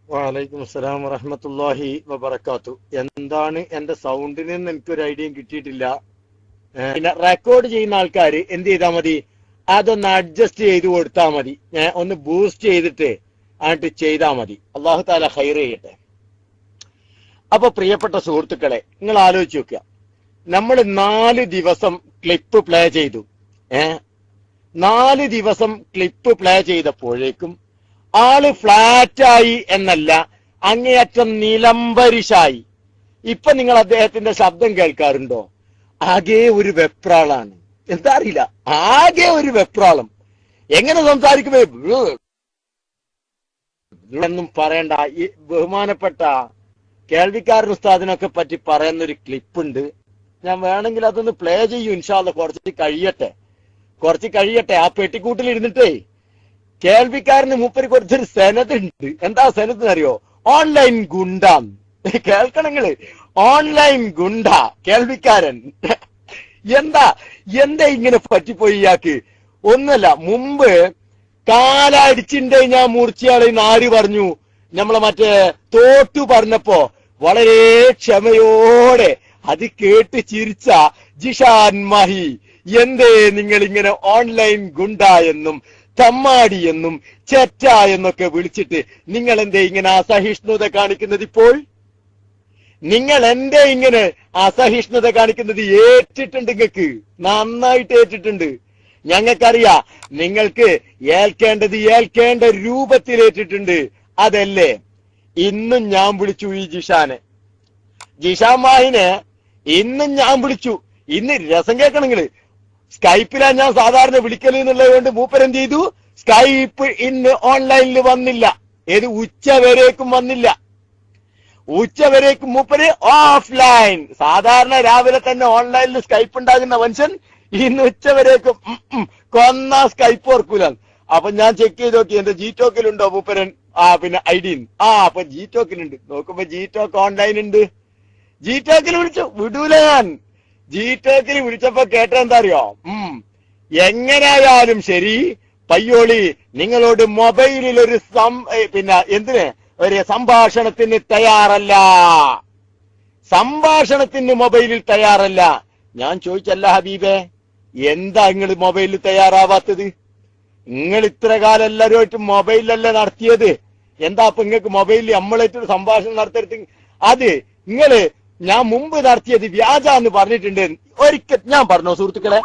വലൈക്കും അസ്സലാം വറഹ്മത്തുള്ളാഹി വബറകാത്തു. എന്താണ് എന്റെ സൗണ്ടിന് എനിക്കൊരു ഐഡിയയും കിട്ടിയിട്ടില്ല. പിന്നെ റെക്കോർഡ് ചെയ്യുന്ന ആൾക്കാർ എന്ത് ചെയ്താൽ മതി, അതൊന്ന് അഡ്ജസ്റ്റ് ചെയ്ത് കൊടുത്താൽ മതി. ഒന്ന് ബൂസ്റ്റ് ചെയ്തിട്ട് ആയിട്ട് ചെയ്താൽ മതി. അല്ലാഹു തആല ഖൈർ ചെയ്യട്ടെ. അപ്പൊ പ്രിയപ്പെട്ട സുഹൃത്തുക്കളെ, നിങ്ങൾ ആലോചിച്ച് നോക്കുക, നമ്മൾ 4 ദിവസം ക്ലിപ്പ് പ്ലേ ചെയ്തു. 4 ദിവസം ക്ലിപ്പ് പ്ലേ ചെയ്തപ്പോഴേക്കും ആള് ഫ്ലാറ്റായി എന്നല്ല, അങ്ങേയറ്റം നിലംപരിശായി. ഇപ്പൊ നിങ്ങൾ അദ്ദേഹത്തിന്റെ ശബ്ദം കേൾക്കാറുണ്ടോ? ആകെ ഒരു വെപ്രാളാണ്. എന്താ അറിയില്ല, ആകെ ഒരു വെപ്രാളം. എങ്ങനെ സംസാരിക്കുമ്പോ എന്നും പറയണ്ട. ഈ ബഹുമാനപ്പെട്ട കേൾവിക്കാരൻ ഉസ്താദിനൊക്കെ പറ്റി പറയുന്നൊരു ക്ലിപ്പുണ്ട്. ഞാൻ വേണമെങ്കിൽ അതൊന്ന് പ്ലേ ചെയ്യും ഇൻഷാ അല്ലാഹ്. കുറച്ച് കഴിയട്ടെ. ആ പെട്ടിക്കൂട്ടിൽ ഇരുന്നിട്ടേ കേൾവിക്കാരന് മൂപ്പര് കുറച്ചൊരു സെനത് ഉണ്ട്. എന്താ സെനത് അറിയോ? ഓൺലൈൻ ഗുണ്ടാം. കേൾക്കണങ്ങള്, ഓൺലൈൻ ഗുണ്ട കേൾവിക്കാരൻ. എന്താ ഇങ്ങനെ പറ്റിപ്പോയി ഇയാൾക്ക്? ഒന്നല്ല, മുമ്പ് കാലടിച്ചിന്റെ ഞാൻ മൂർച്ചയാളെന്ന് ആര് പറഞ്ഞു? നമ്മളെ മറ്റേ തോട്ടു പറഞ്ഞപ്പോ വളരെ ക്ഷമയോടെ അത് കേട്ട് ചിരിച്ച ജിഷാൻ മാഹി, എന്തേ നിങ്ങൾ ഇങ്ങനെ ഓൺലൈൻ ഗുണ്ട എന്നും തമ്മാടി എന്നും ചെറ്റ എന്നൊക്കെ വിളിച്ചിട്ട് നിങ്ങൾ എന്തേ ഇങ്ങനെ അസഹിഷ്ണുത കാണിക്കുന്നത്? ഇപ്പോൾ നിങ്ങൾ എന്തേ ഇങ്ങനെ അസഹിഷ്ണുത കാണിക്കുന്നത്? ഏറ്റിട്ടുണ്ട്, നിങ്ങൾക്ക് നന്നായിട്ട് ഏറ്റിട്ടുണ്ട്. ഞങ്ങൾക്കറിയാം നിങ്ങൾക്ക് ഏൽക്കേണ്ട രൂപത്തിൽ ഏറ്റിട്ടുണ്ട്. അതല്ലേ ഇന്നും ഞാൻ വിളിച്ചു ഈ ജിഷാൻ മാഹിനെ ഇന്നും ഞാൻ വിളിച്ചു. ഇന്ന് രസം കേൾക്കണെങ്കില് സ്കൈപ്പിലാ ഞാൻ സാധാരണ വിളിക്കല് എന്നുള്ളത് കൊണ്ട് മൂപ്പരെന്ത് ചെയ്തു? സ്കൈപ്പ് ഇന്ന് ഓൺലൈനിൽ വന്നില്ല. ഉച്ചവരേക്കും വന്നില്ല. ഉച്ചവരേക്കും മൂപ്പര് ഓഫ്ലൈൻ. സാധാരണ രാവിലെ തന്നെ ഓൺലൈനിൽ സ്കൈപ്പ് ഉണ്ടാകുന്ന മനുഷ്യൻ ഇന്ന് ഉച്ചവരേക്കും കൊന്ന സ്കൈപ്പ് ഓർക്കൂല. അപ്പൊ ഞാൻ ചെക്ക് ചെയ്ത് നോക്കി, എന്റെ ജിടോക്കിലുണ്ടോ മൂപ്പരൻ? പിന്നെ ഐഡിയും അപ്പൊ ജിടോക്കിലുണ്ട്. നോക്കുമ്പോ ജിടോക്ക് ഓൺലൈൻ ഉണ്ട്. ജിടോക്കിൽ വിളിച്ചു, വിടൂല ഞാൻ. ജിടോക്കിൽ വിളിച്ചപ്പോ കേട്ടെന്താ അറിയോ? എങ്ങനെയായാലും ശരി പയ്യോളി നിങ്ങളോട് മൊബൈലിൽ ഒരു ഒരു സംഭാഷണത്തിന് തയ്യാറല്ല. സംഭാഷണത്തിന് മൊബൈലിൽ തയ്യാറല്ല. ഞാൻ ചോദിച്ചല്ല ഹബീബേ, എന്താ നിങ്ങൾ മൊബൈലിൽ തയ്യാറാവാത്തത്? നിങ്ങൾ ഇത്ര കാലം എല്ലാവരുമായിട്ട് മൊബൈലിലല്ലേ നടത്തിയത്? എന്താ അപ്പൊ നിങ്ങൾക്ക് മൊബൈലിൽ നമ്മളായിട്ടൊരു സംഭാഷണം നടത്തരുത്? അത് ഞാൻ മുമ്പ് നടത്തിയത് വ്യാജാന്ന് പറഞ്ഞിട്ടുണ്ട്. ഒരിക്കൽ ഞാൻ പറഞ്ഞോ സുഹൃത്തുക്കളെ,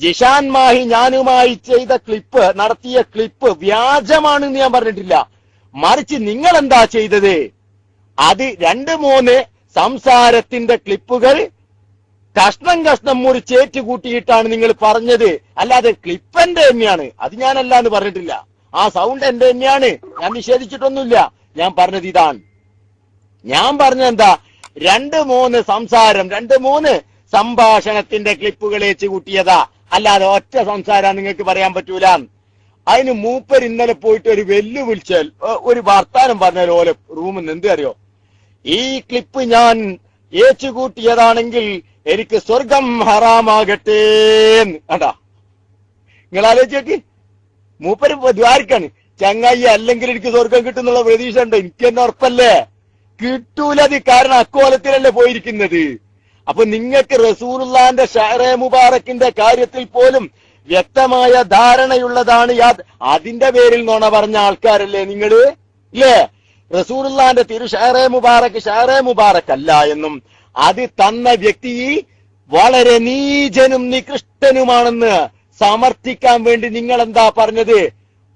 ജിഷാൻ മാഹി ഞാനുമായി ചെയ്ത ക്ലിപ്പ്, നടത്തിയ ക്ലിപ്പ് വ്യാജമാണെന്ന് ഞാൻ പറഞ്ഞിട്ടില്ല. മറിച്ച് നിങ്ങൾ എന്താ ചെയ്തത്? അത് 2-3 സംസാരത്തിന്റെ ക്ലിപ്പുകൾ കഷ്ണം മുറിച്ചേറ്റ് കൂട്ടിയിട്ടാണ് നിങ്ങൾ പറഞ്ഞത്. അല്ലാതെ ക്ലിപ്പ് എന്റെ തന്നെയാണ്, അത് ഞാനല്ലാന്ന് പറഞ്ഞിട്ടില്ല. ആ സൗണ്ട് എന്റെ തന്നെയാണ്, ഞാൻ നിഷേധിച്ചിട്ടൊന്നുമില്ല. ഞാൻ പറഞ്ഞത് ഇതാണ്. ഞാൻ പറഞ്ഞെന്താ, 2-3 സംസാരം, 2-3 സംഭാഷണത്തിന്റെ ക്ലിപ്പുകൾ ഏച്ചു കൂട്ടിയതാ. അല്ലാതെ ഒറ്റ സംസാരം നിങ്ങൾക്ക് പറയാൻ പറ്റൂല. അതിന് മൂപ്പർ ഇന്നലെ പോയിട്ട് ഒരു വെല്ലുവിളിച്ചാൽ, ഒരു വർത്താനം പറഞ്ഞാൽ ഓലെ റൂമിൽ നിന്ന് എന്ത് അറിയോ? ഈ ക്ലിപ്പ് ഞാൻ ഏച്ചുകൂട്ടിയതാണെങ്കിൽ എനിക്ക് സ്വർഗം ഹറാമാകട്ടെ. കണ്ടാ, നിങ്ങൾ ആലോചിച്ചേക്ക്. മൂപ്പര് ദ്വാരിക്കാണ്, ചങ്ങായി അല്ലെങ്കിൽ എനിക്ക് സ്വർഗം കിട്ടുന്നുള്ള പ്രതീക്ഷ ഉണ്ട്. എനിക്ക് തന്നെ ഉറപ്പല്ലേ? കിട്ടൂലത്. കാരണം അക്കോലത്തിലല്ലേ പോയിരിക്കുന്നത്. അപ്പൊ നിങ്ങൾക്ക് റസൂലുള്ളാന്റെ ഷഅറെ മുബാറക്കിന്റെ കാര്യത്തിൽ പോലും വ്യക്തമായ ധാരണയുള്ളതാണ്. അതിന്റെ പേരിൽ നുണ പറഞ്ഞ ആൾക്കാരല്ലേ നിങ്ങള്? ഇല്ലേ? റസൂലുള്ളാന്റെ ഷഅറെ മുബാറക് അല്ല എന്നും അത് തന്ന വ്യക്തി വളരെ നീചനും നികൃഷ്ടനുമാണെന്ന് സമർത്ഥിക്കാൻ വേണ്ടി നിങ്ങൾ എന്താ പറഞ്ഞത്?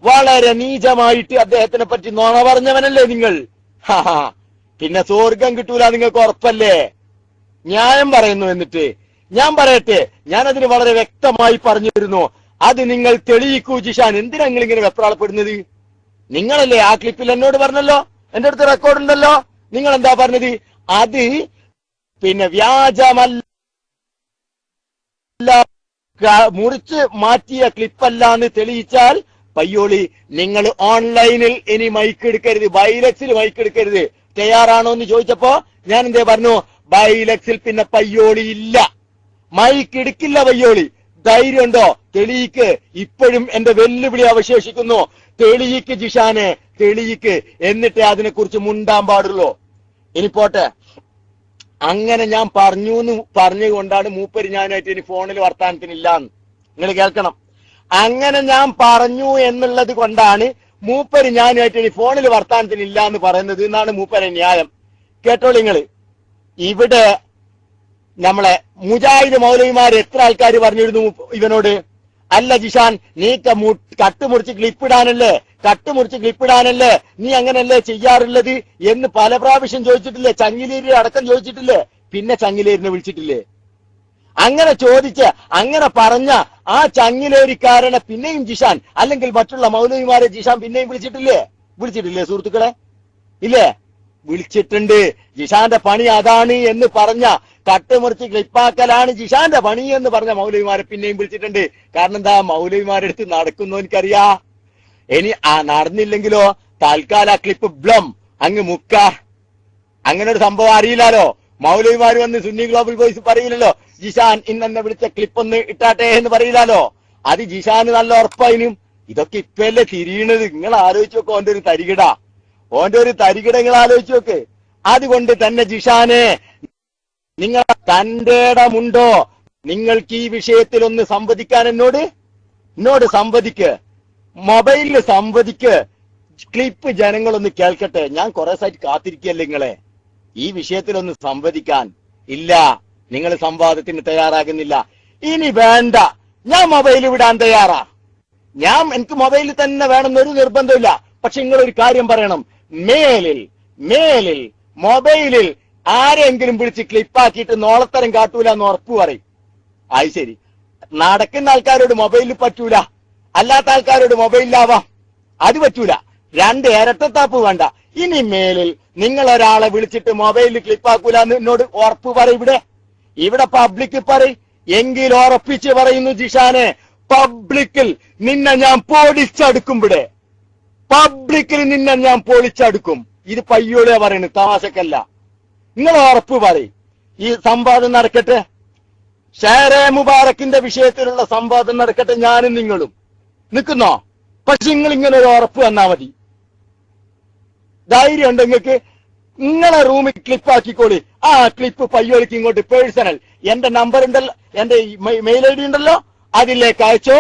വളരെ നീചമായിട്ട് അദ്ദേഹത്തിനെ പറ്റി നുണ പറഞ്ഞവനല്ലേ നിങ്ങൾ? പിന്നെ സ്വർഗം കിട്ടൂല നിങ്ങൾക്ക് ഉറപ്പല്ലേ? ന്യായം പറയുന്നു. എന്നിട്ട് ഞാൻ പറയട്ടെ, ഞാനതിന് വളരെ വ്യക്തമായി പറഞ്ഞിരുന്നു. അത് നിങ്ങൾ തെളിയിക്കൂ ജിഷാൻ. എന്തിനാ നിങ്ങൾ ഇങ്ങനെ വെപ്രാളപ്പെടുന്നത്? നിങ്ങളല്ലേ ആ ക്ലിപ്പിൽ എന്നോട് പറഞ്ഞല്ലോ, എന്റെ അടുത്ത് റെക്കോർഡ് ഉണ്ടല്ലോ. നിങ്ങൾ എന്താ പറഞ്ഞത്? അത് പിന്നെ വ്യാജമല്ല, മുറിച്ച് മാറ്റിയ ക്ലിപ്പല്ലാന്ന് തെളിയിച്ചാൽ പയ്യോളി നിങ്ങൾ ഓൺലൈനിൽ ഇനി മൈക്ക് എടുക്കരുത്, ബൈലക്സിൽ മൈക്ക് എടുക്കരുത്. തയ്യാറാണോ എന്ന് ചോദിച്ചപ്പോ ഞാൻ എന്തേ പറഞ്ഞു? ബൈലക്സിൽ പിന്നെ പയ്യോളി ഇല്ല, മൈക്ക് എടുക്കില്ല പയ്യോളി. ധൈര്യമുണ്ടോ? തെളിയിക്ക്. ഇപ്പോഴും എന്റെ വെല്ലുവിളി അവശേഷിക്കുന്നു. തെളിയിക്ക് ജിഷാനെ, തെളിയിക്ക്, എന്നിട്ടേ അതിനെക്കുറിച്ച് മുണ്ടാൻ പാടുള്ളൂ. ഇനി പോട്ടെ, അങ്ങനെ ഞാൻ പറഞ്ഞുകൊണ്ടാണ് മൂപ്പര് ഞാനായിട്ട് ഇനി ഫോണിൽ വർത്താനത്തിനില്ലാന്ന്. നിങ്ങൾ കേൾക്കണം, അങ്ങനെ ഞാൻ പറഞ്ഞു എന്നുള്ളത് കൊണ്ടാണ് മൂപ്പര് ഞാനായിട്ട് ഇനി ഫോണിൽ വർത്താനത്തിനില്ല എന്ന് പറയുന്നത് എന്നാണ് മൂപ്പരെ ന്യായം. കേട്ടോളൂ നിങ്ങള്. ഇവിടെ നമ്മളെ മുജാഹിദ് മൗലവിമാർ എത്ര ആൾക്കാർ പറഞ്ഞിരുന്നു ഇവനോട്, അല്ല ജിഷാൻ, നീ കട്ടുമുറിച്ച് ക്ലിപ്പിടാനല്ലേ നീ അങ്ങനല്ലേ ചെയ്യാറുള്ളത് എന്ന് പല പ്രാവശ്യം ചോദിച്ചിട്ടില്ലേ? ചങ്ങിലേരി അടക്കം ചോദിച്ചിട്ടില്ലേ? പിന്നെ ചങ്ങിലേരിനെ വിളിച്ചിട്ടില്ലേ? അങ്ങനെ ചോദിച്ച് അങ്ങനെ പറഞ്ഞ ആ ചങ്ങിലേരിക്കാരനെ പിന്നെയും ജിഷാൻ, അല്ലെങ്കിൽ മറ്റുള്ള മൗലവിമാരെ ജിഷാൻ പിന്നെയും വിളിച്ചിട്ടില്ലേ സുഹൃത്തുക്കളെ? ഇല്ലേ? വിളിച്ചിട്ടുണ്ട്. ജിഷാന്റെ പണി അതാണ് എന്ന് പറഞ്ഞ, കട്ടുമുറിച്ച് ക്ലിപ്പാക്കലാണ് ജിഷാന്റെ പണി എന്ന് പറഞ്ഞ മൗലവിമാരെ പിന്നെയും വിളിച്ചിട്ടുണ്ട്. കാരണം എന്താ? മൗലവിമാരെടുത്ത് നടക്കുന്നു എനിക്കറിയാ. ഇനി നടന്നില്ലെങ്കിലോ തൽക്കാല ക്ലിപ്പ് ബ്ലം അങ്ങ് മുക്ക. അങ്ങനെ ഒരു സംഭവം അറിയില്ലാലോ. മൗലവിമാര് വന്ന് സുന്നി ഗ്ലോബൽ വോയിസ് പറയില്ലല്ലോ, ജിഷാൻ ഇന്നെന്നെ വിളിച്ച ക്ലിപ്പ് ഒന്ന് ഇട്ടാട്ടെ എന്ന് പറയില്ലാലോ. അത് ജിഷാന് നല്ല ഉറപ്പായിനും. ഇതൊക്കെ ഇപ്പല്ലേ തിരിയണത്. നിങ്ങൾ ആലോചിച്ച് നോക്ക്, ഓന്റെ ഒരു തരികിട നിങ്ങൾ ആലോചിച്ച് നോക്ക്. അതുകൊണ്ട് തന്നെ ജിഷാനെ, നിങ്ങൾ തന്റെ ഇടമുണ്ടോ? നിങ്ങൾക്ക് ഈ വിഷയത്തിൽ ഒന്ന് സംവദിക്കാൻ എന്നോട് സംവദിക്ക്, മൊബൈലിൽ സംവദിക്ക്. ക്ലിപ്പ് ജനങ്ങളൊന്ന് കേൾക്കട്ടെ. ഞാൻ കുറെ സൈറ്റ് കാത്തിരിക്കല്ലേ നിങ്ങളെ ഈ വിഷയത്തിലൊന്ന് സംവദിക്കാൻ. ഇല്ല, നിങ്ങൾ സംവാദത്തിന് തയ്യാറാകുന്നില്ല. ഇനി വേണ്ട, ഞാൻ മൊബൈൽ വിടാൻ തയ്യാറാ. എനിക്ക് മൊബൈലിൽ തന്നെ വേണമെന്നൊരു നിർബന്ധമില്ല. പക്ഷെ നിങ്ങളൊരു കാര്യം പറയണം, മേലിൽ മൊബൈലിൽ ആരെങ്കിലും വിളിച്ച് ക്ലിപ്പാക്കിയിട്ട് നോളത്തരം കാട്ടൂല എന്ന് ഉറപ്പ് പറയും. അത് ശരി, നടക്കുന്ന ആൾക്കാരോട് മൊബൈലിൽ പറ്റൂല, അല്ലാത്ത ആൾക്കാരോട് മൊബൈലിലാവാം, അത് പറ്റൂല. രണ്ട് ഇരട്ടത്താപ്പ് വേണ്ട. ഇനി മേലിൽ നിങ്ങൾ ഒരാളെ വിളിച്ചിട്ട് മൊബൈലിൽ ക്ലിപ്പാക്കൂല എന്ന് എന്നോട് ഉറപ്പ് പറയും. ഇവിടെ പബ്ലിക് പറയും. എങ്കിൽ ഉറപ്പിച്ച് പറയുന്നു ജിഷാനെ, പബ്ലിക്കിൽ നിന്നെ ഞാൻ പൊളിച്ചടുക്കും. പബ്ലിക്കിൽ നിന്നെ ഞാൻ പൊളിച്ചടുക്കും. ഇത് പയ്യോളിയാ പറയുന്നത്, തമാശക്കല്ല. നിങ്ങൾ ഉറപ്പ് പറയും. ഈ സംവാദം നടക്കട്ടെ, ഷേറെ മുബാറക്കിന്റെ വിഷയത്തിലുള്ള സംവാദം നടക്കട്ടെ. ഞാനും നിങ്ങളും നിൽക്കുന്നോ? പക്ഷെ നിങ്ങൾ ഇങ്ങനെ ഒരു ഉറപ്പ് തന്നാ മതി. ധൈര്യം ഉണ്ട് നിങ്ങൾക്ക്? നിങ്ങളെ റൂമിൽ ക്ലിപ്പ് ആക്കിക്കോളി. ആ ക്ലിപ്പ് പയ്യോളിക്ക് ഇങ്ങോട്ട് പേഴ്സണൽ എന്റെ നമ്പർ ഉണ്ടല്ലോ, എന്റെ മെയിൽ ഐ ഡി ഉണ്ടല്ലോ, അതിലേക്ക് അയച്ചോ.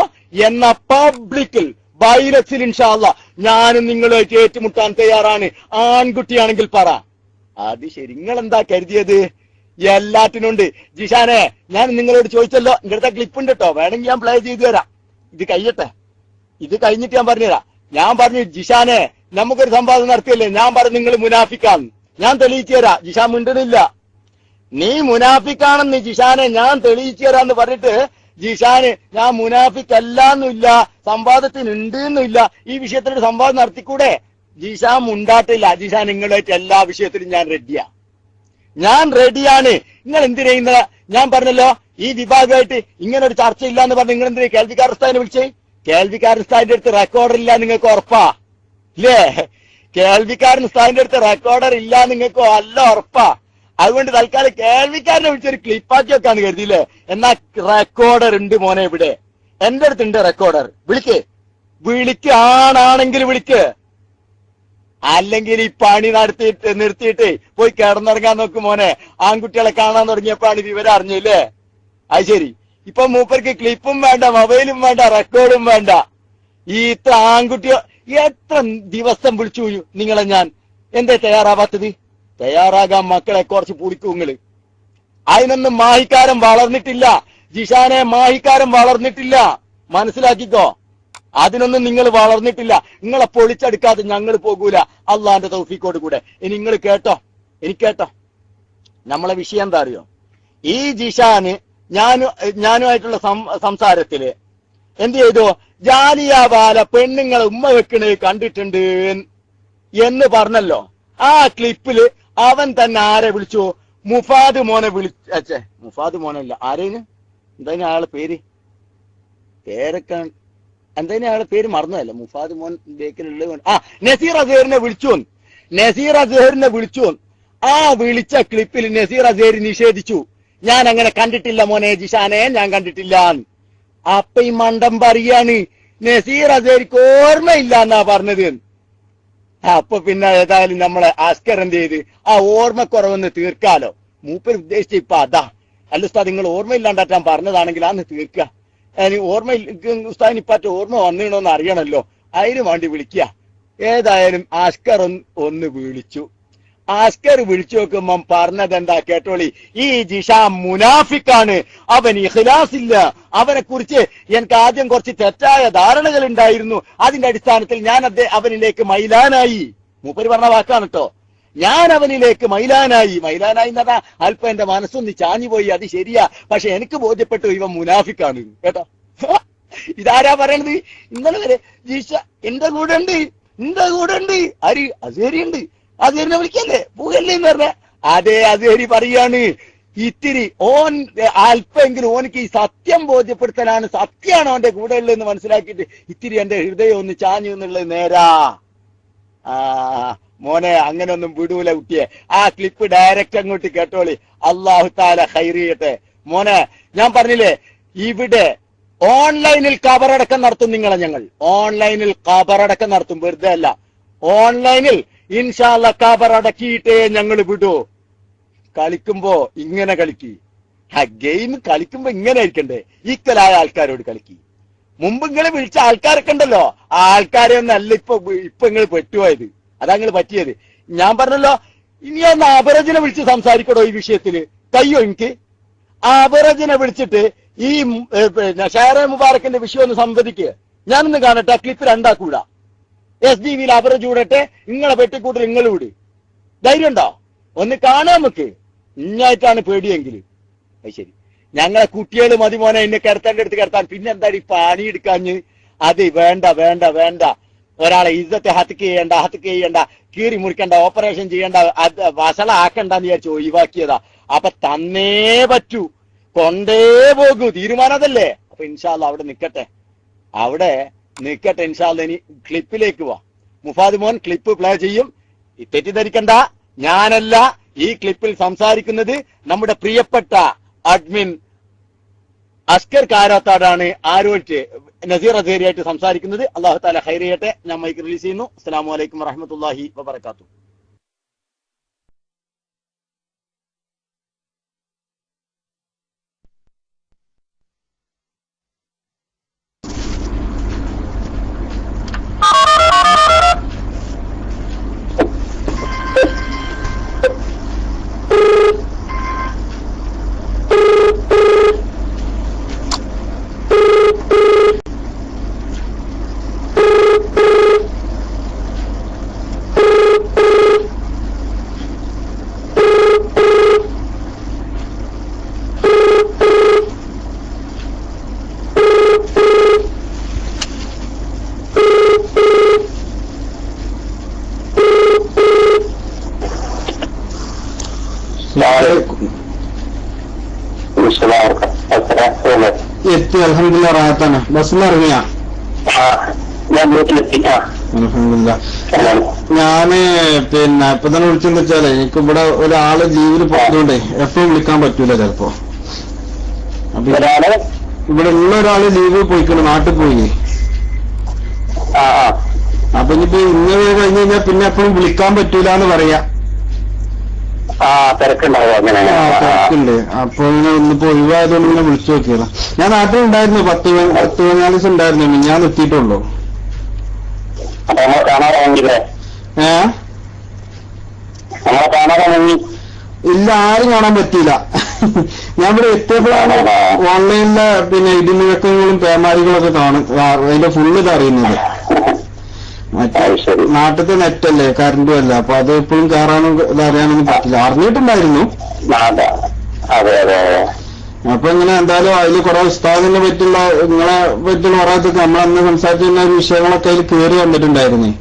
എന്ന പബ്ലിക്കിൽ വൈറസിൽ ഇൻഷാ അല്ലാഹ് ഞാനും നിങ്ങളുമായിട്ട് ഏറ്റുമുട്ടാൻ തയ്യാറാണ്. ആൺകുട്ടിയാണെങ്കിൽ പറ. അത് ശരി, നിങ്ങൾ എന്താ കരുതിയത്? എല്ലാറ്റിനുണ്ട്. ജിഷാനെ, ഞാൻ നിങ്ങളോട് ചോദിച്ചല്ലോ, എന്റെ അടുത്ത ക്ലിപ്പ് ഉണ്ട് കേട്ടോ, വേണമെങ്കിൽ ഞാൻ പ്ലേ ചെയ്തു തരാം. ഇത് കഴിയട്ടെ, ഇത് കഴിഞ്ഞിട്ട് ഞാൻ പറഞ്ഞുതരാം. ഞാൻ പറഞ്ഞു ജിഷാനെ, നമുക്കൊരു സംവാദം നടത്തിയല്ലേ, ഞാൻ പറഞ്ഞു നിങ്ങൾ മുനാഫിക്കാന്ന്. ഞാൻ തെളിയിച്ചു തരാം. ജിഷാൻ മിണ്ടണില്ല. നീ മുനാഫിക്കാണെന്ന് ജിഷാനെ ഞാൻ തെളിയിച്ചു തരാന്ന് പറഞ്ഞിട്ട് ജിഷാന് ഞാൻ മുനാഫിക്കല്ലാന്നില്ല, സംവാദത്തിന് ഉണ്ട് എന്നില്ല, ഈ വിഷയത്തിലൊരു സംവാദം നടത്തിക്കൂടെ? ജിഷാൻ മുണ്ടാട്ടില്ല. ജിഷാൻ നിങ്ങളുമായിട്ട് എല്ലാ വിഷയത്തിലും ഞാൻ റെഡിയാണ്. നിങ്ങൾ എന്തിനാ ഇന്നലെ ഞാൻ പറഞ്ഞല്ലോ ഈ വിഭാഗമായിട്ട് ഇങ്ങനെ ഒരു ചർച്ച ഇല്ല എന്ന് പറഞ്ഞ് നിങ്ങൾ എന്തിനാ കേൾവിക്കാർ ഉസ്താദിനെ വിളിച്ചേ? കേൾവിക്കാരൻ ഉസ്താദിന്റെ അടുത്ത് റെക്കോർഡർ ഇല്ല നിങ്ങൾക്ക് ഉറപ്പാ? ഇല്ലേ? കേൾവിക്കാരൻ ഉസ്താദിന്റെ അടുത്ത് റെക്കോർഡർ ഇല്ല നിങ്ങൾക്ക് നല്ല ഉറപ്പാ. അതുകൊണ്ട് തൽക്കാലം കേൾവിക്കാരനെ വിളിച്ചൊരു ക്ലിപ്പാക്കി വെക്കാന്ന് കരുതിയില്ലേ? എന്നാ റെക്കോർഡർ ഉണ്ട് മോനെ ഇവിടെ, എന്റെ അടുത്തുണ്ട് റെക്കോർഡർ. വിളിക്ക് ആണാണെങ്കിൽ വിളിക്ക്. അല്ലെങ്കിൽ ഈ പണി നിർത്തിയിട്ട് പോയി കിടന്നുറങ്ങാൻ നോക്കും മോനെ. ആൺകുട്ടികളെ കാണാൻ തുടങ്ങിയപ്പോഴാണ് വിവരം അറിഞ്ഞില്ലേ? അത് ശരി, ഇപ്പൊ മൂപ്പർക്ക് ക്ലിപ്പും വേണ്ട, മൊബൈലും വേണ്ട, റെക്കോർഡും വേണ്ട. ഈ ഇത്ര ആൺകുട്ടിയോ എത്ര ദിവസം വിളിച്ചു നിങ്ങളെ ഞാൻ. എന്തേ തയ്യാറാവാത്തത്? തയ്യാറാകാൻ മക്കളെ കുറച്ച് പുളിക്കുങ്ങള്. അതിനൊന്നും മാഹിക്കാരൻ വളർന്നിട്ടില്ല ജിഷാനെ, മാഹിക്കാരൻ വളർന്നിട്ടില്ല. മനസ്സിലാക്കിക്കോ, അതിനൊന്നും നിങ്ങൾ വളർന്നിട്ടില്ല. നിങ്ങളെ പൊളിച്ചെടുക്കാതെ ഞങ്ങൾ പോകൂല, അള്ളാന്റെ തൗഫീക്കോട് കൂടെ. ഇനി നിങ്ങൾ കേട്ടോ, കേട്ടോ, നമ്മളെ വിഷയം എന്താ അറിയോ? ഈ ജിഷാന് ഞാനുമായിട്ടുള്ള സംസാരത്തില് എന്ത് ചെയ്തു? ജാലിയാവാല പെണ്ണുങ്ങളെ ഉമ്മ വെക്കണത് കണ്ടിട്ടുണ്ട് എന്ന് പറഞ്ഞല്ലോ. ആ ക്ലിപ്പില് അവൻ തന്നെ ആരെ വിളിച്ചു? മുഫാദ് മോനെ വിളിച്ചേ. മുഫാദ് മോനല്ല, ആരേന് എന്തായാലും അയാളെ പേരൊക്കെ എന്തായാലും അയാളെ പേര് മറന്നതല്ല. മുഫാദ് മോൻ ബേക്കിലുള്ള നസീർ അസേറിനെ വിളിച്ചു. ആ വിളിച്ച ക്ലിപ്പിൽ നസീർ അസേരി നിഷേധിച്ചു. ഞാൻ അങ്ങനെ കണ്ടിട്ടില്ല മോനെ ജിഷാനെ, ഞാൻ കണ്ടിട്ടില്ല. അപ്പൊ ഈ മണ്ടം പറയാണ് നസീർ അസേരിക്ക് ഓർമ്മയില്ല എന്നാ പറഞ്ഞത്. അപ്പൊ പിന്നെ ഏതായാലും നമ്മളെ അസ്കർ എന്ത് ചെയ്ത് ആ ഓർമ്മക്കുറവൊന്ന് തീർക്കാലോ. മൂപ്പർ ഉദ്ദേശിച്ച ഇപ്പൊ അതാ. അല്ല ഉസ്താദ്, നിങ്ങൾ ഓർമ്മയില്ലാണ്ടാറ്റാൻ പറഞ്ഞതാണെങ്കിൽ അന്ന് തീർക്കുക. ഓർമ്മ ഉസ്താദിന് ഇപ്പാറ്റ ഓർമ്മ വന്നിടണമെന്ന് അറിയണല്ലോ, അതിന് വേണ്ടി വിളിക്കുക. ഏതായാലും അസ്കർ ഒന്ന് വിളിച്ചു. അസ്കർ വിളിച്ചു നോക്കുമ്പം പറഞ്ഞത് എന്താ കേട്ടോളി. ഈ ജിഷാം മുനാഫിക്കാണ്, അവൻ ഇഖ്ലാസ് ഇല്ല, അവനെ കുറിച്ച് എനിക്ക് ആദ്യം കുറച്ച് തെറ്റായ ധാരണകൾ ഉണ്ടായിരുന്നു, അതിന്റെ അടിസ്ഥാനത്തിൽ ഞാൻ അവനിലേക്ക് മൈലാനായി. മൂപ്പര് പറഞ്ഞ വാക്കാണ് കേട്ടോ. ഞാൻ അവനിലേക്ക് മൈലാനായി എന്ന് പറഞ്ഞാൽ അല്പം എന്റെ മനസ്സൊന്ന് ചാഞ്ഞുപോയി, അത് ശരിയാ. പക്ഷെ എനിക്ക് ബോധ്യപ്പെട്ടു ഇവൻ മുനാഫിക്കാണ് കേട്ടോ. ഇതാരാ പറയണത്? ഇന്നലെ വരെ ജിഷ എന്റെ കൂടെ ഉണ്ട് ആര്? അസേരിയുണ്ട്. അസേരിനെ വിളിക്കല്ലേ, പോകല്ലേ എന്ന് പറഞ്ഞ അതേ അസേരി പറയാണ്. ഇത്തിരി ഓൻ അല്പെങ്കിലും ഓനക്ക് ഈ സത്യം ബോധ്യപ്പെടുത്തലാണ്, സത്യമാണ് അവന്റെ കൂടെ ഉള്ളതെന്ന് മനസ്സിലാക്കിയിട്ട് ഇത്തിരി എന്റെ ഹൃദയം ഒന്ന് ചാഞ്ഞു എന്നുള്ളത് നേരാ. മോനെ അങ്ങനെ ഒന്നും വിടൂല കുട്ടിയെ. ആ ക്ലിപ്പ് ഡയറക്റ്റ് അങ്ങോട്ട് കേട്ടോളി. അല്ലാഹു തആല ഖൈർ ചെയ്യട്ടെ. മോനെ, ഞാൻ പറഞ്ഞില്ലേ ഇവിടെ ഓൺലൈനിൽ ഖബറടക്കം നടത്തും നിങ്ങളെ. ഞങ്ങൾ ഓൺലൈനിൽ ഖബറടക്കം നടത്തും, വെറുതെ അല്ല. ഓൺലൈനിൽ ഇൻഷാ അല്ലാഹ് ഖബറടക്കിയിട്ടേ ഞങ്ങൾ വിടൂ. കളിക്കുമ്പോ ഇങ്ങനെ കളിക്കി. ഗെയിം കളിക്കുമ്പോ ഇങ്ങനെ ആയിരിക്കണ്ടേ, ഈക്വലായ ആൾക്കാരോട് കളിക്കി. മുമ്പ് ഇങ്ങനെ വിളിച്ച ആൾക്കാരൊക്കെ ഉണ്ടല്ലോ, ആ ആൾക്കാരെ ഒന്നല്ല ഇപ്പൊ നിങ്ങൾ പെട്ടുപോയത്, അതാ നിങ്ങൾ പറ്റിയത്. ഞാൻ പറഞ്ഞല്ലോ, ഇനി ഒന്ന് അബറജിനെ വിളിച്ച് സംസാരിക്കടോ ഈ വിഷയത്തില്, കയ്യോ എനിക്ക്? അബറജിനെ വിളിച്ചിട്ട് ഈ ഷാറെ മുബാറക്കിന്റെ വിഷയം ഒന്ന് സംവദിക്കുക. ഞാനൊന്ന് കാണട്ടെ, ക്ലിപ്പ് രണ്ടാക്കൂടാ. SDVയിൽ അബറജ് കൂടട്ടെ, നിങ്ങളെ പെട്ടിക്കൂട്ടൽ നിങ്ങൾ വിട്. ധൈര്യം ഉണ്ടോ? ഒന്ന് കാണാൻ നമുക്ക്. ഇഞ്ഞായിട്ടാണ് പേടിയെങ്കിൽ അത് ശരി. ഞങ്ങളെ കുട്ടികൾ മതി മോനെ എന്നെ കിടത്തേണ്ട അടുത്ത് കിടത്താൻ. പിന്നെ എന്തായാലും ഈ പണിയെടുക്കാഞ്ഞ് അത് വേണ്ട. ഒരാളെ ഇജ്ജത്തെ ഹത്ക്ക് ചെയ്യണ്ട, കീറി മുറിക്കണ്ട, ഓപ്പറേഷൻ ചെയ്യണ്ട, അത് വസള ആക്കണ്ടെന്ന് വിചാരിച്ചു ഒഴിവാക്കിയതാ. അപ്പൊ തന്നേ പറ്റൂ, കൊണ്ടേ പോകൂ, തീരുമാനം അതല്ലേ. അപ്പൊ ഇൻഷാ അല്ലാഹ് അവിടെ നിക്കട്ടെ ഇൻഷാ അല്ലാഹ്. ഇനി ക്ലിപ്പിലേക്ക് പോവാ. മുഫാദ് മോൻ ക്ലിപ്പ് പ്ലേ ചെയ്യും. തെറ്റിദ്ധരിക്കണ്ട, ഞാനല്ല ഈ ക്ലിപ്പിൽ സംസാരിക്കുന്നത്. നമ്മുടെ പ്രിയപ്പെട്ട അഡ്മിൻ അസ്കർ കാരാത്താടാണ് ആരോട്ട് നസീർ അസേരിയായിട്ട് സംസാരിക്കുന്നത്. അല്ലാഹു തആല ഖൈർ ചെയ്യട്ടെ. ഞാൻ മൈക്ക് റിലീസ് ചെയ്യുന്നു. അസ്സലാമു അലൈക്കും വറഹ്മത്തുള്ളാഹി വബറകാതുഹു. എത്തി അൽഹംദുലില്ലാ, റാഹത്താണ്. ബസ്സിൽ ഇറങ്ങിയാ? അൽഹംദുലില്ലാ. ഞാന് പിന്നെ ഇപ്പൊ തന്നെ വിളിച്ചെന്ന് വെച്ചാലേ, എനിക്ക് ഇവിടെ ഒരാള് ലീവില് പോയതുകൊണ്ടേ എപ്പോഴും വിളിക്കാൻ പറ്റൂല ചിലപ്പോ. അപ്പൊ ഇവിടെ ഉള്ള ഒരാള് ലീവ് പോയിക്കണം, നാട്ടിൽ പോയി. അപ്പൊ ഇനിയിപ്പോ ഇന്ന് കഴിഞ്ഞ് കഴിഞ്ഞാൽ പിന്നെ എപ്പോഴും വിളിക്കാൻ പറ്റൂല എന്ന് പറയാ. തിരക്കുണ്ട്. അപ്പൊ ഇങ്ങനെ ഒന്നിപ്പോ ഒഴിവായതുകൊണ്ട് ഇങ്ങനെ വിളിച്ചു നോക്കിയതാ. ഞാൻ നാട്ടിലുണ്ടായിരുന്നു, 10-14 ദിവസം ഉണ്ടായിരുന്നു. ഞാൻ എത്തിയിട്ടുള്ളൂ. ഇല്ല, ആരും കാണാൻ പറ്റിയില്ല. ഞാൻ ഇവിടെ എത്തിയപ്പോഴാണ് ഓൺലൈനിലെ പിന്നെ ഇടിമുഴക്കങ്ങളും പേമാരികളൊക്കെ അതിന്റെ ഫുള്ള് ഇത് അറിയുന്നത്. നാട്ടിലത്തെ നെറ്റല്ലേ, കറണ്ടും അല്ല, അപ്പൊ അത് എപ്പോഴും കയറാനും ഇതറിയാനൊന്നും പറ്റില്ല. അറിഞ്ഞിട്ടുണ്ടായിരുന്നു. അപ്പൊ ഇങ്ങനെ എന്തായാലും അതിൽ കുറെ ഉസ്താദിനെ പറ്റുള്ള നിങ്ങളെ പറ്റുള്ള പറയാത്തൊക്കെ നമ്മളന്ന് സംസാരിച്ചിരുന്ന വിഷയങ്ങളൊക്കെ അതിൽ കയറി വന്നിട്ടുണ്ടായിരുന്നേ.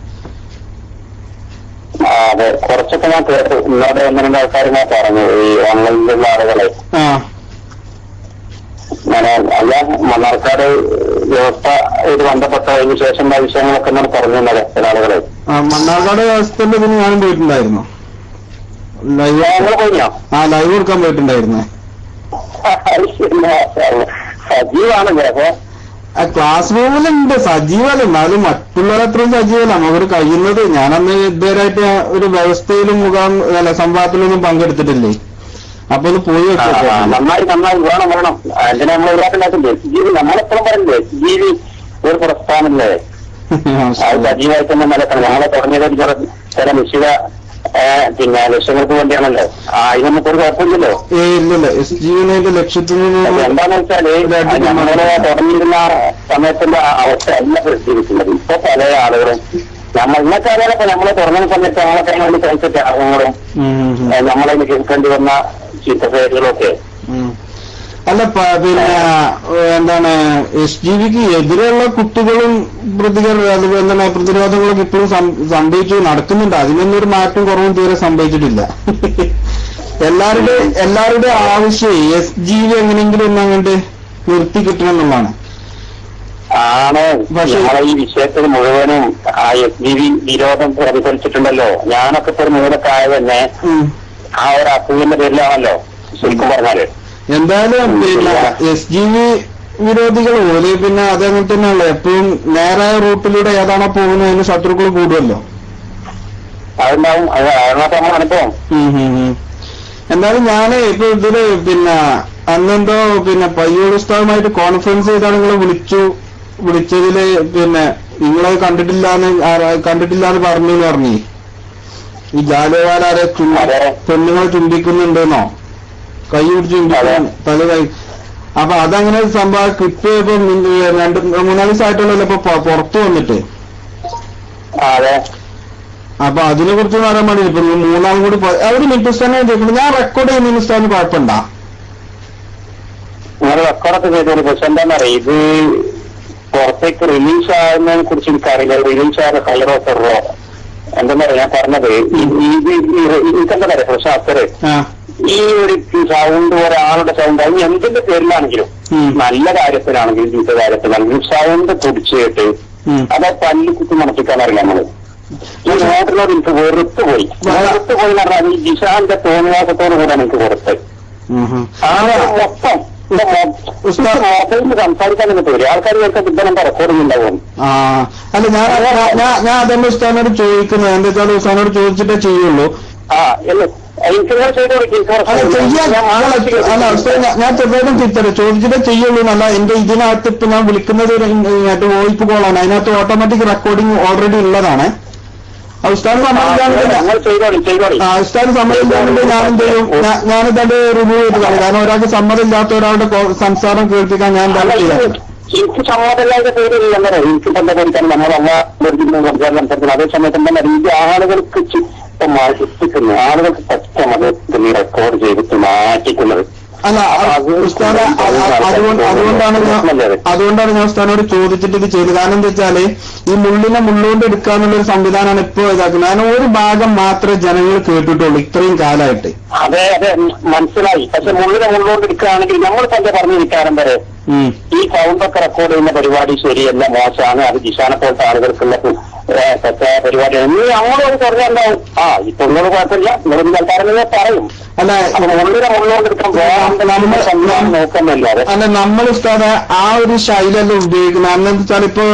അതെ, കുറച്ചൊക്കെ ഞാൻ കേട്ടു. ഇന്നോട് 1-2 ആൾക്കാർ ഞാൻ പറഞ്ഞു, ഈ ഓൺലൈനിലുള്ള ആളുകളെ. അല്ല, മണ്ണാർക്കാട് വ്യവസ്ഥ ഇത് ബന്ധപ്പെട്ടതിന് ശേഷം വിഷയങ്ങളൊക്കെ ഞാൻ പറഞ്ഞു ചില ആളുകളെ. മണ്ണാർക്കാട് വ്യവസ്ഥന്റെ ഇതിന് ഞാനും പോയിട്ടുണ്ടായിരുന്നു. ലൈവ് കൊടുക്കാൻ പോയിട്ടുണ്ടായിരുന്നേ. സജീവാണല്ലേ? അപ്പൊ ക്ലാസ് റൂമിലുണ്ട് സജീവല്ല, എന്നാലും മറ്റുള്ളവരത്രയും സജീവല്ല. നമുക്കൊരു കഴിയുന്നത് ഞാനന്ന് ഇതുവരായിട്ട് ഒരു വ്യവസ്ഥയിലും സംവാദത്തിലൊന്നും പങ്കെടുത്തിട്ടില്ലേ. അപ്പൊ ഒന്ന് പോയി നന്നായി വേണം. അതിനെ നമ്മൾ ഒഴിവാക്കണ്ടാക്കില്ലേ ജീവി നമ്മളെപ്പോഴും പറഞ്ഞില്ലേ ജീവി ഒരു പ്രസ്ഥാനല്ലേ, അത് സജീവമായിട്ട് തന്നെ നിലക്കണം. ഞങ്ങളെ തുടങ്ങിയത് ചില നിശ്ചിത പിന്നെ ലക്ഷ്യങ്ങൾക്ക് വേണ്ടിയാണല്ലോ. ഇത് നമുക്കൊരു കുഴപ്പമില്ലല്ലോ. ഇല്ലല്ലോ എസ് ജീവിന്റെ ലക്ഷ്യത്തിൽ എന്താന്ന് വെച്ചാല് നമ്മളെ തുടങ്ങിയിരുന്ന സമയത്തിന്റെ അവസ്ഥ അല്ല പരിശീലിക്കുന്നത്. ഇപ്പൊ പല ആളുകളും ഇന്നത്തെ ആളുകളൊക്കെ നമ്മളെ തുടങ്ങുന്ന സമയത്ത് നമ്മളൊക്കെ വേണ്ടി കഴിച്ച ത്യാഗങ്ങളും നമ്മളെ കേൾക്കേണ്ടി വന്ന ചീത്തപ്പേരുകളൊക്കെ. അല്ല പിന്നെ എന്താണ് എസ് ജി വിക്ക് എതിരെയുള്ള കുട്ടികളും എന്താണ് പ്രതിരോധങ്ങളൊക്കെ ഇപ്പോഴും സംഭവിച്ചു നടക്കുന്നുണ്ട്. അതിനൊന്നും ഒരു മാറ്റം കുറവും തീരെ സംഭവിച്ചിട്ടില്ല. എല്ലാവരുടെ ആവശ്യം എസ് ജി വി എങ്ങനെയെങ്കിലും ഒന്ന് അങ്ങോട്ട് നിർത്തി കിട്ടണം എന്നുള്ളതാണ്. ആണ്. പക്ഷെ നമ്മളെ ഈ വിഷയത്തിൽ മുഴുവനും ആ എസ് ജി വി വിരോധം പ്രതിഫലിച്ചിട്ടുണ്ടല്ലോ. ഞാനൊക്കെ ഇപ്പൊ ഒരു മൂന്നൊക്കെ ആയത് തന്നെ ആ ഒരു അസൂയന്റെ പേരിലാണല്ലോ ശരിക്കും പറഞ്ഞാല്. എന്തായാലും പിന്നെ എസ് ജി വി വിരോധികൾ പോലെ പിന്നെ അതങ്ങനെ തന്നെയല്ലേ എപ്പോഴും നേരായ റൂട്ടിലൂടെ ഏതാണോ പോകുന്നത് അതിന് ശത്രുക്കൾ കൂടുമല്ലോ. അതുണ്ടാവും. അനുഭവം. എന്തായാലും ഞാന് ഇപ്പൊ ഇതില് പിന്നെ അന്നെന്തോ പിന്നെ പയ്യോട് ഉസ്താദുമായിട്ട് കോൺഫറൻസ് ചെയ്താണ് നിങ്ങളെ വിളിച്ചതില് പിന്നെ നിങ്ങളത് കണ്ടിട്ടില്ലാന്ന് പറഞ്ഞു. ഈ ജാലിയൻവാലാരെ പെണ്ണുങ്ങൾ ചുംബിക്കുന്നുണ്ടെന്നോ കൈ പിടിച്ച് ചുംബിക്കാൻ തല കൈ. അപ്പൊ അതങ്ങനെ സംഭവം ക്ലിപ്പ് ഇപ്പൊ 2-3 ദിവസമായിട്ടുള്ളല്ലോ ഇപ്പൊ പുറത്തു വന്നിട്ട്. അപ്പൊ അതിനെ കുറിച്ച് പറയാൻ വേണ്ടി ഇപ്പൊ 3 കൂടി അവര് മിനിറ്റ് ചോദിക്കുന്നത് ഞാൻ റെക്കോർഡ് ചെയ്യുന്ന മിനിസ്റ്റാന്ന് കുഴപ്പമുണ്ടാ? റെക്കോർഡൊക്കെ ചെയ്തോളൂ. പക്ഷെ എന്താണെന്നറിയാം, ഇത് പുറത്തേക്ക് റിലീസ് ആകുന്നതിനെ കുറിച്ച് എനിക്കറിയില്ല. റിലീസ് ആയ കളറൊക്കെ എന്താ പറയാ ഞാൻ പറഞ്ഞത് എനിക്കെന്താ പറയാ പ്രശാസ്തര് ഈ ഒരു സൗണ്ട് ഒരാളുടെ സൗണ്ട് അത് എന്തിന്റെ പേരിലാണെങ്കിലും നല്ല കാര്യത്തിലാണെങ്കിലും ചീത്ത കാര്യത്തിലാണെങ്കിലും സൗണ്ട് പൊടിച്ചിട്ട് അത് പല്ല് കുത്തി മണപ്പിക്കാൻ അറിയാം നമ്മള്. ഈ നാട്ടിലോട് എനിക്ക് വെറുത്തുപോയി എന്ന് പറഞ്ഞാൽ ഈ ജിഷാന്റെ തോന്നിവാസത്തോടു കൂടെ എനിക്ക് കൊടുത്ത് മൊത്തം സംസാരിക്കാൻ തന്നെ പേര് ആൾക്കാർ ഇതെല്ലാം റെക്കോർഡിംഗ് ഉണ്ടാവും. അല്ല ഞാൻ അതന്നെ ഉസ്താദിനോട് ചോദിക്കുന്നത് എന്താ വെച്ചാൽ ഉസ്താദിനോട് ചോദിച്ചിട്ടേ ചെയ്യുള്ളൂ. ഞാൻ ചെറുതായിട്ടും തിരിച്ചറി ചോദിച്ചിട്ടേ ചെയ്യുള്ളൂ എന്നല്ല. എന്റെ ഇതിനകത്ത് ഇപ്പൊ ഞാൻ വിളിക്കുന്നത് വോയിപ്പ് കോളാണ്. അതിനകത്ത് ഓട്ടോമാറ്റിക് റെക്കോർഡിംഗ് ഓൾറെഡി ഉള്ളതാണ്. ഉസ്താദ് സമ്മതിക്കാണ്ട് ഞാനെന്ത് ചെയ്യും, ഞാനിതാണ്ട് റിമൂവ് ചെയ്ത് കളയും. കാരണം ഒരാൾക്ക് സമ്മതമില്ലാത്ത ഒരാളുടെ സംസാരം കേൾപ്പിക്കാൻ ഞാൻ എന്താ ചെയ്യാം. എനിക്ക് സമ്മതമില്ലാത്ത പേരില്ല. എനിക്ക് ബന്ധപ്പെടുത്താൻ നമ്മൾ അതേ സമയത്ത് എന്താ രീതി ആളുകൾക്ക് മാറ്റിക്കുന്നു. ആളുകൾക്ക് പറ്റമത് റെക്കോർഡ് ചെയ്തിട്ട് മാറ്റിക്കുന്നത്. അല്ല അതുകൊണ്ടാണ് ഞാൻ ഉസ്താദിനോട് ചോദിച്ചിട്ട് ഇത് ചെയ്തത്. കാരണം എന്താ വെച്ചാല് ഈ മുള്ളിനെ മുള്ളുകൊണ്ട് എടുക്കാന്നുള്ളൊരു സംവിധാനമാണ് ഇപ്പോ ഇതാക്കുന്നത്. കാരണം ഒരു ഭാഗം മാത്രമേ ജനങ്ങൾ കേട്ടിട്ടുള്ളൂ ഇത്രയും കാലമായിട്ട്. അതെ മനസ്സിലായി. പക്ഷെ മുള്ളിനെ മുള്ളുകൊണ്ട് എടുക്കുകയാണെങ്കിൽ നമ്മൾ തന്നെ പറഞ്ഞിരിക്കാരം വരെ ഈ സൗണ്ടൊക്കെ റെക്കോർഡ് ചെയ്യുന്ന പരിപാടി ശരിയല്ല, മോശമാണ്, അത് ജിഷാനെ പോലത്തെ ആളുകൾക്കുള്ള തെറ്റായ പരിപാടിയാണ്. നീ അങ്ങോട്ട് പറഞ്ഞുണ്ടാവും. ഇപ്പൊ നിങ്ങൾ കുഴപ്പമില്ല, നിങ്ങളൊന്നും ആൾക്കാരെന്നെ പറയും. അല്ല മുള്ളിനെ മുള്ളുകൊണ്ട് എടുക്കാൻ നോക്കുന്നല്ലാതെ അല്ല നമ്മൾ ഉസ്താദ് ആ ഒരു ശൈലിയല്ല ഉപയോഗിക്കുന്നത്. അന്നെന്താ വെച്ചാൽ ഇപ്പൊ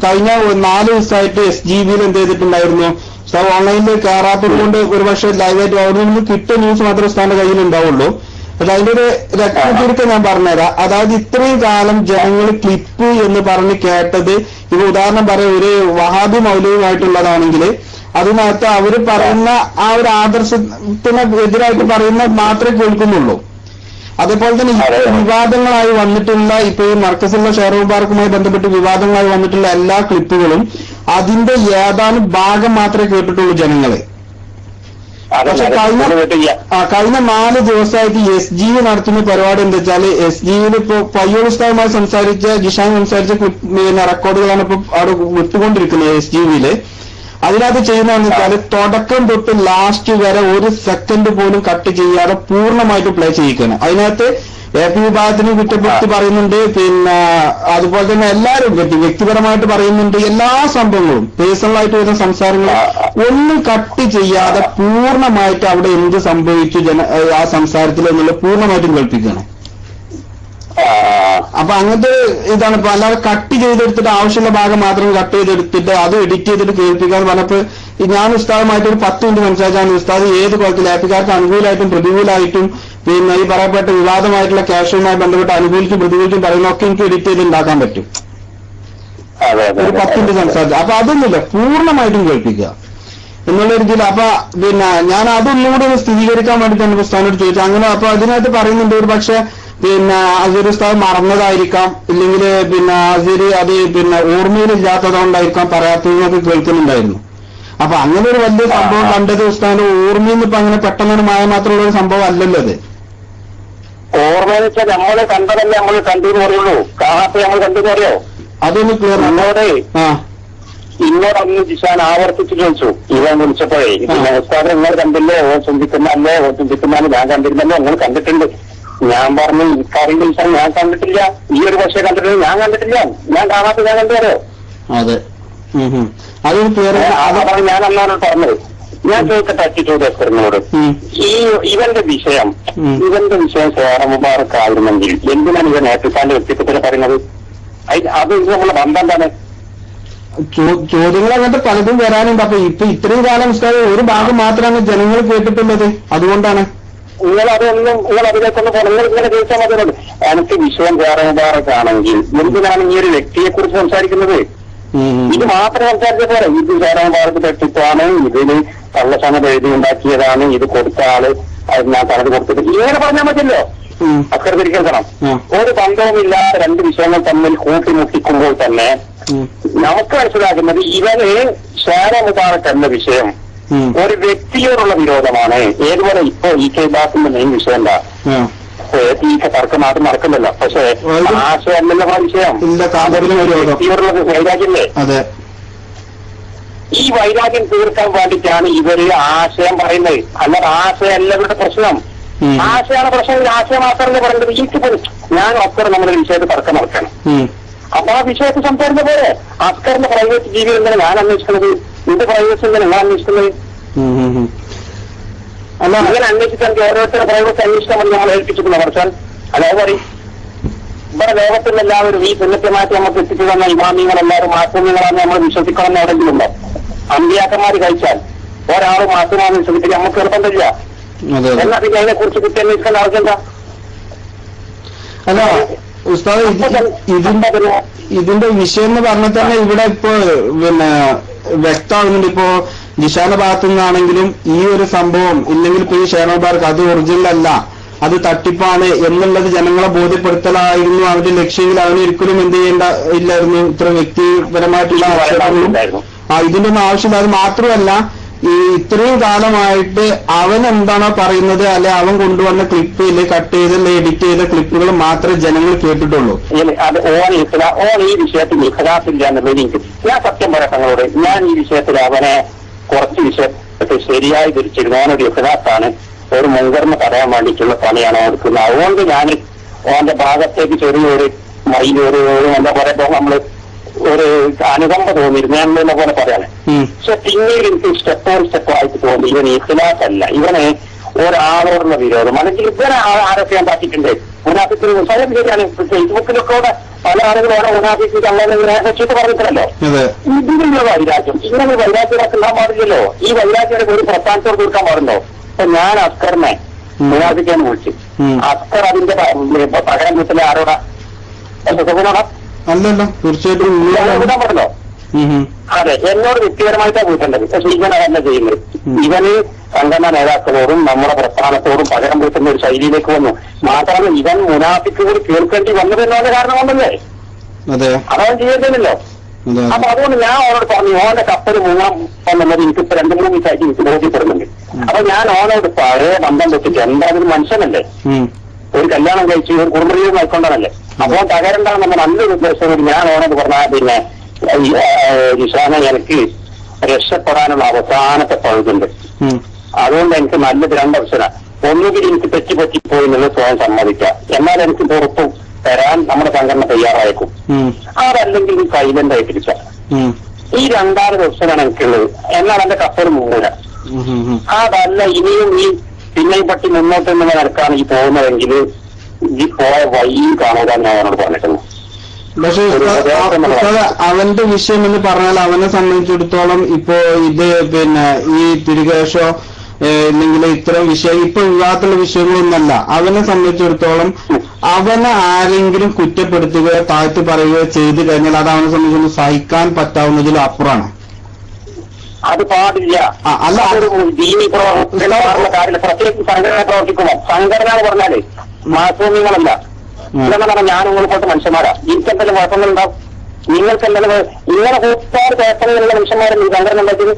കഴിഞ്ഞ 4 ദിവസമായിട്ട് എസ് ജി ബിയിൽ എന്ത് ചെയ്തിട്ടുണ്ടായിരുന്നു, ഉസ്താദ് ഓൺലൈനിൽ കയറാത്തത് കൊണ്ട് ഒരുപക്ഷെ ലൈവായിട്ട് അവിടെ നിന്ന് കിട്ടിയ ന്യൂസ് മാത്രമേ ഉസ്താദിന്റെ കയ്യിൽ ഉണ്ടാവുള്ളൂ. പക്ഷെ അതിന്റെ ഒരു രക്തചുരുക്കം ഞാൻ പറഞ്ഞുതരാം. അതായത് ഇത്രയും കാലം ജനങ്ങൾ ക്ലിപ്പ് എന്ന് പറഞ്ഞ് കേട്ടത്, ഇപ്പൊ ഉദാഹരണം പറയാം, ഒരു വഹാബി മൗലവിയുമായിട്ടുള്ളതാണെങ്കിൽ അതിനകത്ത് അവര് പറയുന്ന ആ ഒരു ആദർശത്തിന് എതിരായിട്ട് പറയുന്ന മാത്രമേ കേൾക്കുന്നുള്ളൂ. അതേപോലെ തന്നെ ഇപ്പൊ വിവാദങ്ങളായി വന്നിട്ടുള്ള ഇപ്പൊ ഈ മർക്കസുള്ള ഷെയർ പാർക്കുമായി ബന്ധപ്പെട്ട് വിവാദങ്ങളായി വന്നിട്ടുള്ള എല്ലാ ക്ലിപ്പുകളും അതിന്റെ ഏതാനും ഭാഗം മാത്രമേ കേട്ടിട്ടുള്ളൂ ജനങ്ങള്. പക്ഷെ കഴിഞ്ഞ 4 ദിവസമായിട്ട് എസ് ജി നടത്തുന്ന പരിപാടി എന്താ വെച്ചാല് എസ് ജിയിൽ ഇപ്പൊ പയ്യോൾ ഉസ്താദുമായി ജിഷാൻ സംസാരിച്ച പിന്നെ റെക്കോർഡുകളാണ് ഇപ്പൊ അവിടെ വിട്ടുകൊണ്ടിരിക്കുന്നത് എസ് ജിയില്. അതിനകത്ത് ചെയ്യുന്നതെന്ന് വെച്ചാൽ തുടക്കം തൊട്ട് ലാസ്റ്റ് വരെ 1 സെക്കൻഡ് പോലും കട്ട് ചെയ്യാതെ പൂർണ്ണമായിട്ട് പ്ലേ ചെയ്യിക്കണം. അതിനകത്ത് എപി വിഭാഗത്തിന് കുറ്റപ്പെടുത്തി പറയുന്നുണ്ട്, പിന്നെ അതുപോലെ തന്നെ എല്ലാവരും വ്യക്തിപരമായിട്ട് പറയുന്നുണ്ട്. എല്ലാ സംഭവങ്ങളും പേഴ്സണലായിട്ട് വരുന്ന സംസാരങ്ങളും ഒന്നും കട്ട് ചെയ്യാതെ പൂർണ്ണമായിട്ട് അവിടെ എന്ത് സംഭവിച്ചു ആ സംസാരത്തിൽ എന്നുള്ള പൂർണ്ണമായിട്ടും കേൾപ്പിക്കണം. അപ്പൊ അങ്ങനത്തെ ഇതാണ് ഇപ്പൊ. അല്ലാതെ കട്ട് ചെയ്തെടുത്തിട്ട് ആവശ്യമുള്ള ഭാഗം മാത്രം കട്ട് ചെയ്തെടുത്തിട്ട് അത് എഡിറ്റ് ചെയ്തിട്ട് കേൾപ്പിക്കാന്ന് പറഞ്ഞപ്പോ ഞാൻ ഉസ്താദുമായിട്ട് ഒരു 10 മിനിറ്റ് സംസാരിച്ചാണ് ഉസ്താദ് ഏത് കുളത്തിൽ ആപ്പിക്കാർക്ക് അനുകൂലമായിട്ടും പ്രതികൂലമായിട്ടും പിന്നെ ഈ പറയപ്പെട്ട വിവാദമായിട്ടുള്ള ക്യാഷുമായി ബന്ധപ്പെട്ട അനുകൂലിച്ചും പ്രതികൂലിച്ചും പറയുന്നതൊക്കെ എനിക്ക് എഡിറ്റ് ചെയ്ത് ഉണ്ടാക്കാൻ പറ്റും. ഒരു 10 മിനിറ്റ് സംസാരിച്ചു. അപ്പൊ അതൊന്നുമില്ല, പൂർണ്ണമായിട്ടും കേൾപ്പിക്കുക എന്നുള്ള രീതിയിൽ. അപ്പൊ പിന്നെ ഞാൻ അതൊന്നുകൂടി ഒന്ന് സ്ഥിരീകരിക്കാൻ വേണ്ടിയിട്ടാണ് ഉസ്താദിനോട് ചോദിച്ചത്. അങ്ങനെ അപ്പൊ അതിനകത്ത് പറയുന്നുണ്ട് ഒരു പക്ഷെ പിന്നെ അസീർ ഉസ്താദ് മറന്നതായിരിക്കാം, ഇല്ലെങ്കിൽ പിന്നെ അസീർ അത് പിന്നെ ഓർമ്മയിലില്ലാത്തതുകൊണ്ടായിരിക്കാം പറയാത്തതെന്നൊക്കെ കേൾക്കുന്നുണ്ടായിരുന്നു. അപ്പൊ അങ്ങനെ ഒരു വലിയ സംഭവം കണ്ടത് ഉസ്താദിന്റെ ഓർമ്മയിൽ നിന്ന് ഇപ്പൊ അങ്ങനെ പെട്ടെന്ന് മായ മാത്രമുള്ള ഒരു സംഭവം അല്ലല്ലോ അത്. ഓർമ്മയെന്ന് വെച്ചാൽ നമ്മള് കണ്ടതല്ലേ നമ്മൾ കണ്ടെന്ന് പറയുള്ളൂ, കാണാത്ത നമ്മൾ കണ്ടെന്ന് പറയോ? അതൊന്ന് ക്ലിയർ. നമ്മളോട് ഇന്നോടന്ന് ജിഷാൻ ആവർത്തിച്ച് ചോദിച്ചു ഇവൻ വിളിച്ചപ്പോഴേ, ഉസ്താദ് നിങ്ങൾ കണ്ടില്ലേ, ഓ ചിന്തിക്കുന്നല്ലേ, ഓ ചിന്തിക്കുന്നാലും ഞാൻ കണ്ടിരുന്നല്ലോ, നിങ്ങൾ കണ്ടിട്ടുണ്ട്. ഞാൻ പറഞ്ഞു എനിക്കറിയില്ല ജിഷാൻ, ഞാൻ കണ്ടിട്ടില്ല. ഈ ഒരു പക്ഷേ കണ്ടിട്ടില്ല, ഞാൻ കണ്ടിട്ടില്ല, ഞാൻ കാണാത്ത ഞാൻ കണ്ടുവരോ? അതെ, അതൊരു ക്ലിയർ. അതാണ് ഞാൻ അന്നാണ് പറഞ്ഞത്. ഞാൻ ചോദിക്കട്ടെ അറ്റിറ്റ്യൂഡ് എക്സ്പെറിനോട്, ഇവന്റെ വിഷയം സേറ മുബാറക്ക് ആയിരുന്നെങ്കിൽ എന്തിനാണ് ഇവൻ ഏപ്പിക്കാന്റെ വ്യക്തിത്വത്തിൽ പറയുന്നത്? അത് നമ്മളെ ബന്ധം എന്താണ്? ചോദ്യങ്ങൾ അങ്ങനത്തെ പലതും വരാനുണ്ട്. അപ്പൊ ഇപ്പൊ ഇത്രയും കാലം ഒരു ഭാഗം മാത്രമാണ് ജനങ്ങൾ കേട്ടിട്ടുള്ളത്, അതുകൊണ്ടാണ്. നിങ്ങൾ അതിലേക്കൊന്ന് നിങ്ങൾ ഇങ്ങനെ ചോദിച്ചാൽ മതിയുണ്ട്. എനിക്ക് വിഷയം സേറ മുബാറക്കാണെങ്കിൽ എന്തിനാണ് ഈ ഒരു വ്യക്തിയെ കുറിച്ച് സംസാരിക്കുന്നത്? ഇത് മാത്രം സംസാരിച്ച പോലെ ഇത് സേറ മുബാറക്ക് തട്ടിപ്പാണ്, ഇതിന് കള്ളസനത് എഴുതി ഉണ്ടാക്കിയതാണ്, ഇത് കൊടുത്ത ആള് ഞാൻ തനത് കൊടുത്തിട്ട് ഇങ്ങനെ പറഞ്ഞാൽ മതിയല്ലോ. അക്കരത്തിരിക്കണം. ഒരു ബന്ധവുമില്ലാത്ത രണ്ട് വിഷയങ്ങൾ തമ്മിൽ കൂട്ടിമുട്ടിക്കുമ്പോൾ തന്നെ നമുക്ക് മനസ്സിലാക്കുന്നത് ഇവന് സേറ മുബാറക്ക് എന്ന വിഷയം ഒരു വ്യക്തിയോടുള്ള വിരോധമാണ്. ഏതുപോലെ ഇപ്പൊ ഈ കേസിന്റെ മെയിൻ വിഷയം എന്താ? ഈ തർക്കം നാട്ടിൽ നടക്കുന്നില്ല, പക്ഷെ ആശയമല്ല വിഷയം, വ്യക്തിയോടുള്ള വൈരാഗ്യല്ലേ? ഈ വൈരാഗ്യം തീർക്കാൻ വേണ്ടിയിട്ടാണ് ഇവര് ആശയം പറയുന്നത്. അല്ലാതെ ആശയമല്ല ഇവരുടെ പ്രശ്നം. ആശയമാണ് പ്രശ്നം. ആശയം മാത്രമല്ല പറയുന്നത്. എനിക്ക് ഞാൻ അസ്കർ നമ്മുടെ വിഷയത്തിൽ തർക്കം നടക്കണം. അപ്പൊ ആ വിഷയത്തിൽ സംസാരിച്ച പോലെ അസ്കറിന്റെ പ്രൈവറ്റ് ജീവിതം എന്താണ് ഞാൻ അന്വേഷിക്കുന്നത്? എന്റെ പ്രൈവസി എന്താണ് നിങ്ങൾ അന്വേഷിക്കുന്നത്? അല്ല അങ്ങനെ അന്വേഷിച്ചാൽ ഓരോരുത്തരുടെ പ്രൈവസി അന്വേഷിക്കാൻ വേണ്ടി നമ്മൾ ഏൽപ്പിച്ചിട്ടുള്ള മറിച്ചാൽ അല്ലാതെ പറയും ഇവിടെ ലോകത്തിൽ എല്ലാവരും ഈ സുന്നത്യമാറ്റി നമുക്ക് എത്തിച്ചു തന്ന ഇമാമിങ്ങളെല്ലാവരും മാസങ്ങളാണ് നമ്മൾ വിശ്വസിക്കണമെന്ന് എവിടെയെങ്കിലും ഉണ്ടോ? അമ്പിയാക്കന്മാര് കഴിച്ചാൽ ഒരാളും മാസമാണെന്ന് വിശ്വസിക്കാൻ നമുക്ക് നിർബന്ധമില്ല. എന്നാ പിന്നെ അതിനെ കുറിച്ച് കുട്ടി അന്വേഷിക്കേണ്ട ആവശ്യമില്ല. അല്ല ഉസ്താദ്, ഇതിന്റെ വിഷയം എന്ന് പറഞ്ഞാൽ തന്നെ ഇവിടെ ഇപ്പൊ പിന്നെ വ്യക്തമാകുന്നുണ്ട്. ഇപ്പോ ജിഷാന്റെ ഭാഗത്തു നിന്നാണെങ്കിലും ഈ ഒരു സംഭവം ഇല്ലെങ്കിൽ ഇപ്പൊ ഈ ഷേർബാർക്ക് അത് ഒറിജിനൽ അല്ല, അത് തട്ടിപ്പാണ് എന്നുള്ളത് ജനങ്ങളെ ബോധ്യപ്പെടുത്തലായിരുന്നു അവന്റെ ലക്ഷ്യമെങ്കിൽ അവന് ഒരിക്കലും എന്ത് ചെയ്യേണ്ട ഇല്ലായിരുന്നു. ഇത്ര വ്യക്തിപരമായിട്ടുള്ള ആവശ്യങ്ങളും ഇതിന്റെ ഒന്നും ആവശ്യമില്ല. അത് മാത്രമല്ല ഈ ഇത്രയും കാലമായിട്ട് അവൻ എന്താണോ പറയുന്നത് അല്ലെ അവൻ കൊണ്ടുവന്ന ക്ലിപ്പിൽ കട്ട് ചെയ്ത് എഡിറ്റ് ചെയ്ത ക്ലിപ്പുകൾ മാത്രമേ ജനങ്ങൾ കേട്ടിട്ടുള്ളൂ. അത് ഓൻ ഈ വിഷയത്തിൽ ഇഖലാസില്ല എന്നുള്ളത് എനിക്ക് ഞാൻ സത്യം പറയാം തങ്ങളോട്. ഞാൻ ഈ വിഷയത്തിൽ അവനെ കുറച്ച് വിഷയത്തെ ശരിയായി ധരിച്ചിരുന്നു. ഓനൊരു ഇഖലാസാണ്, ഒരു മുൻകർമ്മ പറയാൻ വേണ്ടിയിട്ടുള്ള പണിയാണ് എടുക്കുന്നത്. അതുകൊണ്ട് ഞാൻ ഓന്റെ ഭാഗത്തേക്ക് ചെറിയൊരു മൈലൊരു എന്താ പറയുക നമ്മള് ഒരു അനുകമ്പ തോന്നിയിരുന്നു എന്ന പോലെ പറയാണ്. പക്ഷെ പിന്നീട് എനിക്ക് സ്റ്റെപ്പായിട്ട് തോന്നി ഇവൻ ഇഖ്ലാസല്ല, ഇവന് ഒരാളോടുള്ള വിരോധം. അല്ലെങ്കിൽ ഇവരെ ആരൊക്കെ ഞാൻ പറ്റിയിട്ടുണ്ട്. മുനാഫിക്കിന് സ്വയം ശരിയാണ്. ഫേസ്ബുക്കിലൊക്കെ പല ആളുകളോടെ മുനാഫിക്ക് അങ്ങനെ വെച്ചിട്ട് പറഞ്ഞിട്ടുണ്ടല്ലോ. ഇതിനുള്ള വൈരാഗ്യം, ഇങ്ങനെ വൈരാഗ്യമൊക്കെ ഉണ്ടാകാൻ പാടില്ലല്ലോ. ഈ വൈരാഗ്യം ഒരു പ്രസ്ഥാനത്തോട് തീർക്കാൻ പാടുണ്ടോ? അപ്പൊ ഞാൻ അസ്കറിനെ മുനാഫിക്കാൻ വിളിച്ചു. അസ്കർ അതിന്റെ പകരം കിട്ടുന്ന ആരോടാ? സുഖനോടാ? അല്ലല്ലോ, തീർച്ചയായിട്ടും വിടാൻ പറ്റല്ലോ. അതെ, എന്നോട് വ്യക്തിപരമായിട്ടാണ് വീട്ടേണ്ടത്. പക്ഷെ ഇവനതല്ല ചെയ്യുന്നത്. ഇവന് സംഘടനാ നേതാക്കളോടും നമ്മുടെ പ്രസ്ഥാനത്തോടും പകരം വീട്ടുന്ന ഒരു ശൈലിയിലേക്ക് വന്നു. മാത്രമല്ല ഇവൻ മുനാഫിക്ക് കൂടി കേൾക്കേണ്ടി വന്നതെന്നുള്ള കാരണം കൊണ്ടല്ലേ അതവൻ ചെയ്യരുതല്ലോ. അപ്പൊ അതുകൊണ്ട് ഞാൻ അവനോട് പറഞ്ഞു ഓന്റെ കപ്പൽ മുങ്ങാൻ വന്നത് എനിക്കിപ്പോ 2-3 ദിവസമായിട്ട് എനിക്ക് ബോധ്യപ്പെടുന്നുണ്ട്. അപ്പൊ ഞാൻ ഓനോട് പഴയ ബന്ധം വെച്ചിട്ട് എന്തായാലും മനുഷ്യനല്ലേ, ഒരു കല്യാണം കഴിച്ച് ഒരു കുടുംബജീവിതം ആയിക്കൊണ്ടാണല്ലേ. അപ്പോൾ തകരണ്ടാകുന്ന നല്ലൊരു ഉദ്ദേശം കൂടി ഞാൻ ഓനോട് പറഞ്ഞാൽ പിന്നെ ജിഷാനെ എനിക്ക് രക്ഷപ്പെടാനുള്ള അവസാനത്തെ പഴുതുണ്ട്. അതുകൊണ്ട് എനിക്ക് നല്ലത് 2 ഓപ്ഷനാണ്. ഒന്നുകിൽ എനിക്ക് തെറ്റുപറ്റിപ്പോയി എന്നുള്ളത് സ്വയം സമ്മതിക്കാം, എന്നാൽ എനിക്ക് പുറത്തും തരാൻ നമ്മുടെ സംഘടന തയ്യാറായേക്കും. അതല്ലെങ്കിൽ ഈ സൈലന്റ് ആയിട്ടിരിക്കാം. ഈ 2ാമത്തെ ഓപ്ഷനാണ് എനിക്കുള്ളത്. എന്നാൽ എന്റെ കപ്പൽ മൂന്നില്ല. അതല്ല ഇനിയും ഈ പിന്നെയും പറ്റി മുന്നോട്ട് എന്നുള്ള നിലക്കാണ് ഈ പോകുന്നതെങ്കിൽ ഈ പോയ വഴി കാണുക ഞാൻ അവനോട് പറഞ്ഞിട്ടുണ്ട്. പക്ഷെ അവന്റെ വിഷയം എന്ന് പറഞ്ഞാൽ അവനെ സംബന്ധിച്ചിടത്തോളം ഇപ്പോ ഇത് പിന്നെ ഈ പിരികേശോ ഇല്ലെങ്കിൽ ഇത്തരം വിഷയം ഇപ്പൊ വിവാഹത്തിലുള്ള വിഷയങ്ങളൊന്നല്ല. അവനെ സംബന്ധിച്ചിടത്തോളം അവനെ ആരെങ്കിലും കുറ്റപ്പെടുത്തുകയോ താഴ്ത്തി പറയുകയോ ചെയ്തു കഴിഞ്ഞാൽ അത് അവനെ സംബന്ധിച്ചിടത്തോളം സഹിക്കാൻ പറ്റാവുന്നതിലും അപ്പുറമാണ്. അത് പാടില്ല. അല്ല കാര്യമില്ല. പ്രത്യേകിച്ച് സംഘടന പ്രവർത്തിക്കുമോ? സംഘടന എന്ന് പറഞ്ഞാല് മാസൂമ്യങ്ങളല്ല. ഇല്ലെന്ന് പറഞ്ഞാൽ ഞാൻ ഉൾപ്പെട്ട മനുഷ്യന്മാരാ. എനിക്കെന്തെങ്കിലും കുഴപ്പങ്ങൾ ഉണ്ടാവും. നിങ്ങൾക്കെന്തെങ്കിലും ഇങ്ങനെ ഒരുപാട് കുഴപ്പങ്ങളുള്ള മനുഷ്യന്മാരല്ലേ ഈ സംഘടന ഉണ്ടാക്കിയത്.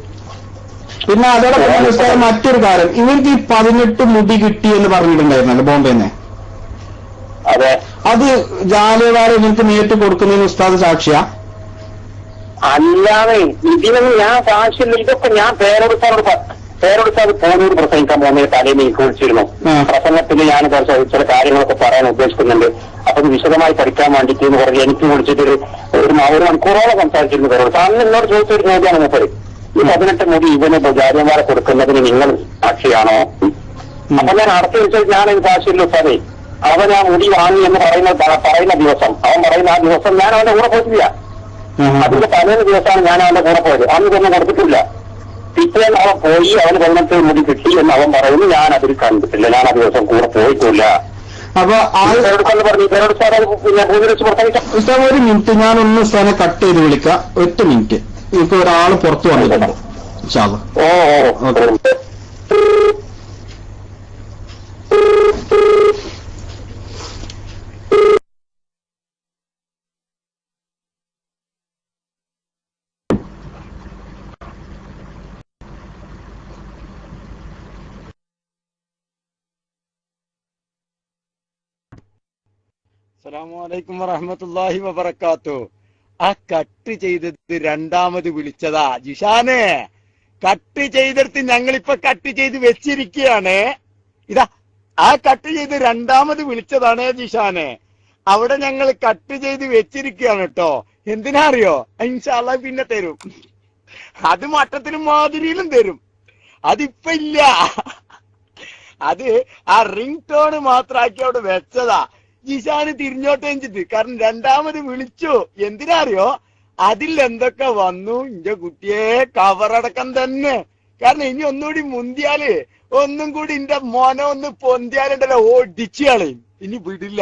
പിന്നെ അതോടൊപ്പം മറ്റൊരു കാര്യം, ഇവർക്ക് ഈ 18 മുടി കിട്ടി എന്ന് പറഞ്ഞിട്ടുണ്ടായിരുന്നല്ലോ ബോംബെന്ന്. അതെ, അത് ജാലിയവാല ഇവർക്ക് നേരിട്ട് കൊടുക്കുന്നതിന് ഉസ്താദ് സാക്ഷിയാ? അല്ലാതെ ഇതിനൊന്നും ഞാൻ സാക്ഷിയില്ല. ഇതൊക്കെ ഞാൻ പേരെടുത്താൽ പോലൂർ പ്രസംഗിക്കാൻ പോകുന്ന തലേന്ന് എനിക്ക് വിളിച്ചിരുന്നു. പ്രസംഗത്തിൽ ഞാൻ കുറച്ച് ചില കാര്യങ്ങളൊക്കെ പറയാൻ ഉദ്ദേശിക്കുന്നുണ്ട്. അപ്പൊ വിശദമായി പഠിക്കാൻ വേണ്ടിയിട്ട് എന്ന് പറഞ്ഞ് എനിക്ക് വിളിച്ചിട്ട് ഒരു മണിക്കൂറോളം സംസാരിച്ചിരുന്നു പേരോട്. അന്ന് എന്നോട് ചോദിച്ചൊരു ചോദ്യമാണ് മൂപ്പര്, ഈ 18 മുടി ഇവന് ജാലിയൻവാല കൊടുക്കുന്നതിന് നിങ്ങൾ സാക്ഷിയാണോ? അപ്പൊ ഞാൻ അടച്ചു വെച്ചാൽ ഞാൻ എനിക്ക് സാക്ഷിയില്ല ഉസ്താദേ. അവൻ ആ മുടി വാങ്ങി എന്ന് പറയുന്ന ദിവസം, അവൻ പറയുന്ന ആ ദിവസം ഞാൻ അവന്റെ കൂടെ പോയിട്ടില്ല. അതിന്റെ തലേന്ന് ദിവസമാണ് ഞാൻ അവന്റെ കൂടെ പോയത്. അന്ന് തന്നെ കൊടുത്തിട്ടില്ല. പിറ്റേന്ന് അവൻ പോയി അവന് 18 മുടി കിട്ടി എന്ന് അവൻ പറയുന്നു. ഞാൻ അതിൽ കണ്ടിട്ടില്ല. ഞാൻ ആ ദിവസം കൂടെ പോയിട്ടില്ല. അപ്പൊ പറഞ്ഞു പേരോട് സാർ പിന്നെ ഭൂമിരച്ച് പുറത്തേക്ക് ഒരു മിനിറ്റ്, ഞാനൊന്ന് സ്ഥലം കട്ട് ചെയ്ത് വിളിക്കാം. 8 മിനിറ്റ്. ഇപ്പൊ ഒരാള് പുറത്തു വന്നിട്ടുണ്ട്. ഓ അസ്സലാമു അലൈക്കും വറഹ്മത്തുള്ളാഹി വബറകാതുഹു. ആ കട്ട് ചെയ്തത് രണ്ടാമത് വിളിച്ചതാ ജിഷാനെ. കട്ട് ചെയ്തെടുത്ത് ഞങ്ങളിപ്പൊ കട്ട് ചെയ്ത് വെച്ചിരിക്കുകയാണ്. ഇതാ ആ കട്ട് ചെയ്ത് രണ്ടാമത് വിളിച്ചതാണ് ജിഷാനെ. അവിടെ ഞങ്ങൾ കട്ട് ചെയ്ത് വെച്ചിരിക്കുകയാണ് കേട്ടോ. എന്തിനാ അറിയോ? ഇൻഷാ അല്ലാഹ് പിന്നെ തരും. അത് മട്ടത്തിലും മാതിരിയിലും തരും. അതിപ്പ ഇല്ല. അത് ആ റിംഗ് ടോണ് മാത്രമാക്കി അവിടെ വെച്ചതാ. ജിഷാന് തിരിഞ്ഞോട്ടെ വെച്ചിട്ട്. കാരണം രണ്ടാമത് വിളിച്ചു. എന്തിനാ അറിയോ? അതിൽ എന്തൊക്കെ വന്നു ഇന്റെ കുട്ടിയെ, കവറടക്കം തന്നെ. കാരണം ഇനി ഒന്നുകൂടി മുന്തിയാല്, ഒന്നും കൂടി ഇന്റെ മോനെ ഒന്ന് പൊന്തിയാലുണ്ടല്ലോ ഓടിച്ചു കളയും. ഇനി വിടില്ല.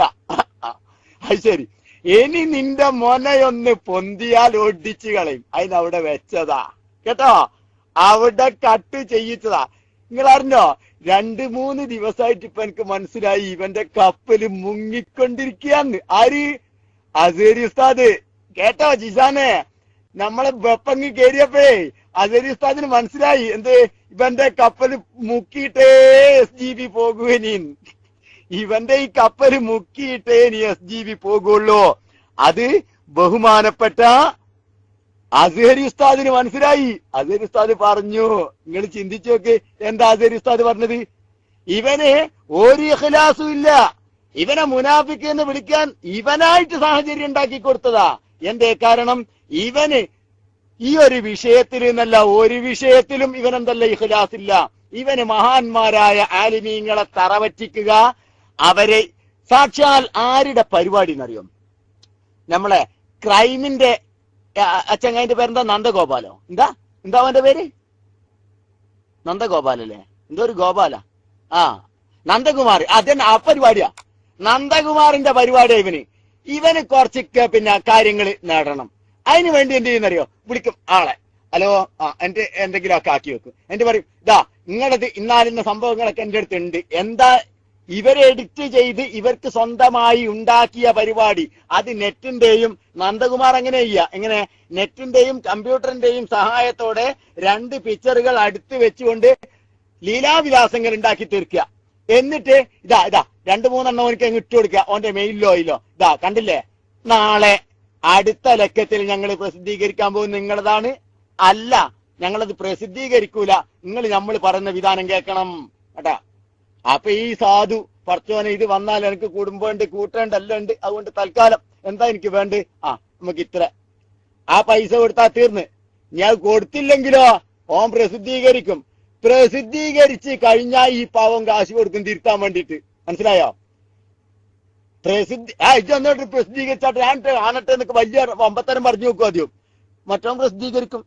അത് ശരി. ഇനി നിന്റെ മോനെ ഒന്ന് പൊന്തിയാൽ ഓടിച്ചു കളയും. അതിനവിടെ വെച്ചതാ കേട്ടോ. അവിടെ കട്ട് ചെയ്യിച്ചതാ. നിങ്ങൾ അറിഞ്ഞോ? 2-3 ദിവസമായിട്ട് ഇപ്പൊ എനിക്ക് മനസ്സിലായി ഇവന്റെ കപ്പല് മുങ്ങിക്കൊണ്ടിരിക്കുകയാന്ന്. ആര്? അസേരി ഉസ്താദ്. കേട്ടോ ജിസാനെ? നമ്മളെ വെപ്പങ്ങ് കേറിയപ്പോഴേ അസേരി ഉസ്താദിന് മനസ്സിലായി എന്ത്, ഇവന്റെ കപ്പല് മുക്കിയിട്ടേ SGB പോകുവനി. ഇവന്റെ ഈ കപ്പല് മുക്കിയിട്ടേ നീ SGB പോകുള്ളൂ. അത് ബഹുമാനപ്പെട്ട അസ്ഹരി ഉസ്താദിന് മനസ്സിലായി. അസ്ഹരി ഉസ്താദ് പറഞ്ഞു, നിങ്ങൾ ചിന്തിച്ചു നോക്ക് എന്താ അസ്ഹരി ഉസ്താദ് പറഞ്ഞത്. ഇവന് ഒരു ഇഖ്ലാസും ഇല്ല. ഇവനെ മുനാഫിക്ക് എന്ന് വിളിക്കാൻ ഇവനായിട്ട് സാഹചര്യം ഉണ്ടാക്കി കൊടുത്തതാ. എന്തേ കാരണം? ഇവന് ഈ ഒരു വിഷയത്തിൽ എന്നല്ല, ഒരു വിഷയത്തിലും ഇവനെന്തല്ല ഇഖ്ലാസ് ഇല്ല. ഇവന് മഹാന്മാരായ ആലിമീങ്ങളെ തറവറ്റിക്കുക, അവരെ സാക്ഷാൽ ആരുടെ പരിപാടി എന്നറിയും? നമ്മളെ ക്രൈമിന്റെ അച്ചങ്ങാന്റെ പേരെന്താ? നന്ദഗോപാലോ? എന്താ അവന്റെ പേര്? നന്ദഗോപാലല്ലേ? എന്തോ ഒരു ഗോപാല. നന്ദകുമാർ. അതന്നെ ആ പരിപാടിയാ. നന്ദകുമാറിന്റെ പരിപാടിയാ ഇവന്. ഇവന് കുറച്ചൊക്കെ പിന്നെ കാര്യങ്ങൾ നേടണം. അതിന് വേണ്ടി എന്ത് ചെയ്യുന്നറിയോ? വിളിക്കും ആളെ. ഹലോ, എന്റെ എന്തെങ്കിലും ഒക്കെ ആക്കി വെക്കും. എന്റെ പറയും, ഇതാ നിങ്ങളത് ഇന്നാലിന്ന സംഭവങ്ങളൊക്കെ എന്റെ അടുത്തുണ്ട്. എന്താ? ഇവരെ എഡിറ്റ് ചെയ്ത് ഇവർക്ക് സ്വന്തമായി ഉണ്ടാക്കിയ പരിപാടി. അത് നെറ്റിന്റെയും, നന്ദകുമാർ അങ്ങനെ ചെയ്യുക, എങ്ങനെ നെറ്റിന്റെയും കമ്പ്യൂട്ടറിന്റെയും സഹായത്തോടെ 2 പിക്ചറുകൾ അടുത്ത് വെച്ചുകൊണ്ട് ലീലാവിലാസങ്ങൾ ഉണ്ടാക്കി തീർക്കുക. എന്നിട്ട് ഇതാ 2-3 എനിക്ക് അങ്ങ് ഇട്ട് കൊടുക്കുക. ഓന്റെ മെയിലിലോ ഇതാ കണ്ടില്ലേ, നാളെ അടുത്ത ലക്കത്തിൽ ഞങ്ങൾ പ്രസിദ്ധീകരിക്കാൻ പോകുന്ന നിങ്ങളതാണ്. അല്ല, ഞങ്ങളത് പ്രസിദ്ധീകരിക്കൂല. നമ്മൾ പറയുന്ന വിധാനം കേൾക്കണം കേട്ടാ. അപ്പൊ ഈ സാധു പറച്ചോനെ ഇത് വന്നാൽ എനിക്ക് കുടുംബമുണ്ട്, കൂട്ടേണ്ട എല്ലാം ഉണ്ട്. അതുകൊണ്ട് തൽക്കാലം എന്താ എനിക്ക് വേണ്ട? നമുക്ക് ഇത്ര ആ പൈസ കൊടുത്താൽ തീർന്ന്. ഞാൻ കൊടുത്തില്ലെങ്കിലോ ഓൻ പ്രസിദ്ധീകരിക്കും. പ്രസിദ്ധീകരിച്ച് കഴിഞ്ഞാൽ ഈ പാവം കാശ് കൊടുക്കും തിരുത്താൻ വേണ്ടിയിട്ട്. മനസ്സിലായോ? ഇതൊന്നോട്ട് പ്രസിദ്ധീകരിച്ചാട്ടെ ഞാൻ കാണട്ടെ എന്നൊക്കെ വലിയ അമ്പത്തരം പറഞ്ഞു നോക്കും ആദ്യം. മറ്റവൻ പ്രസിദ്ധീകരിക്കും.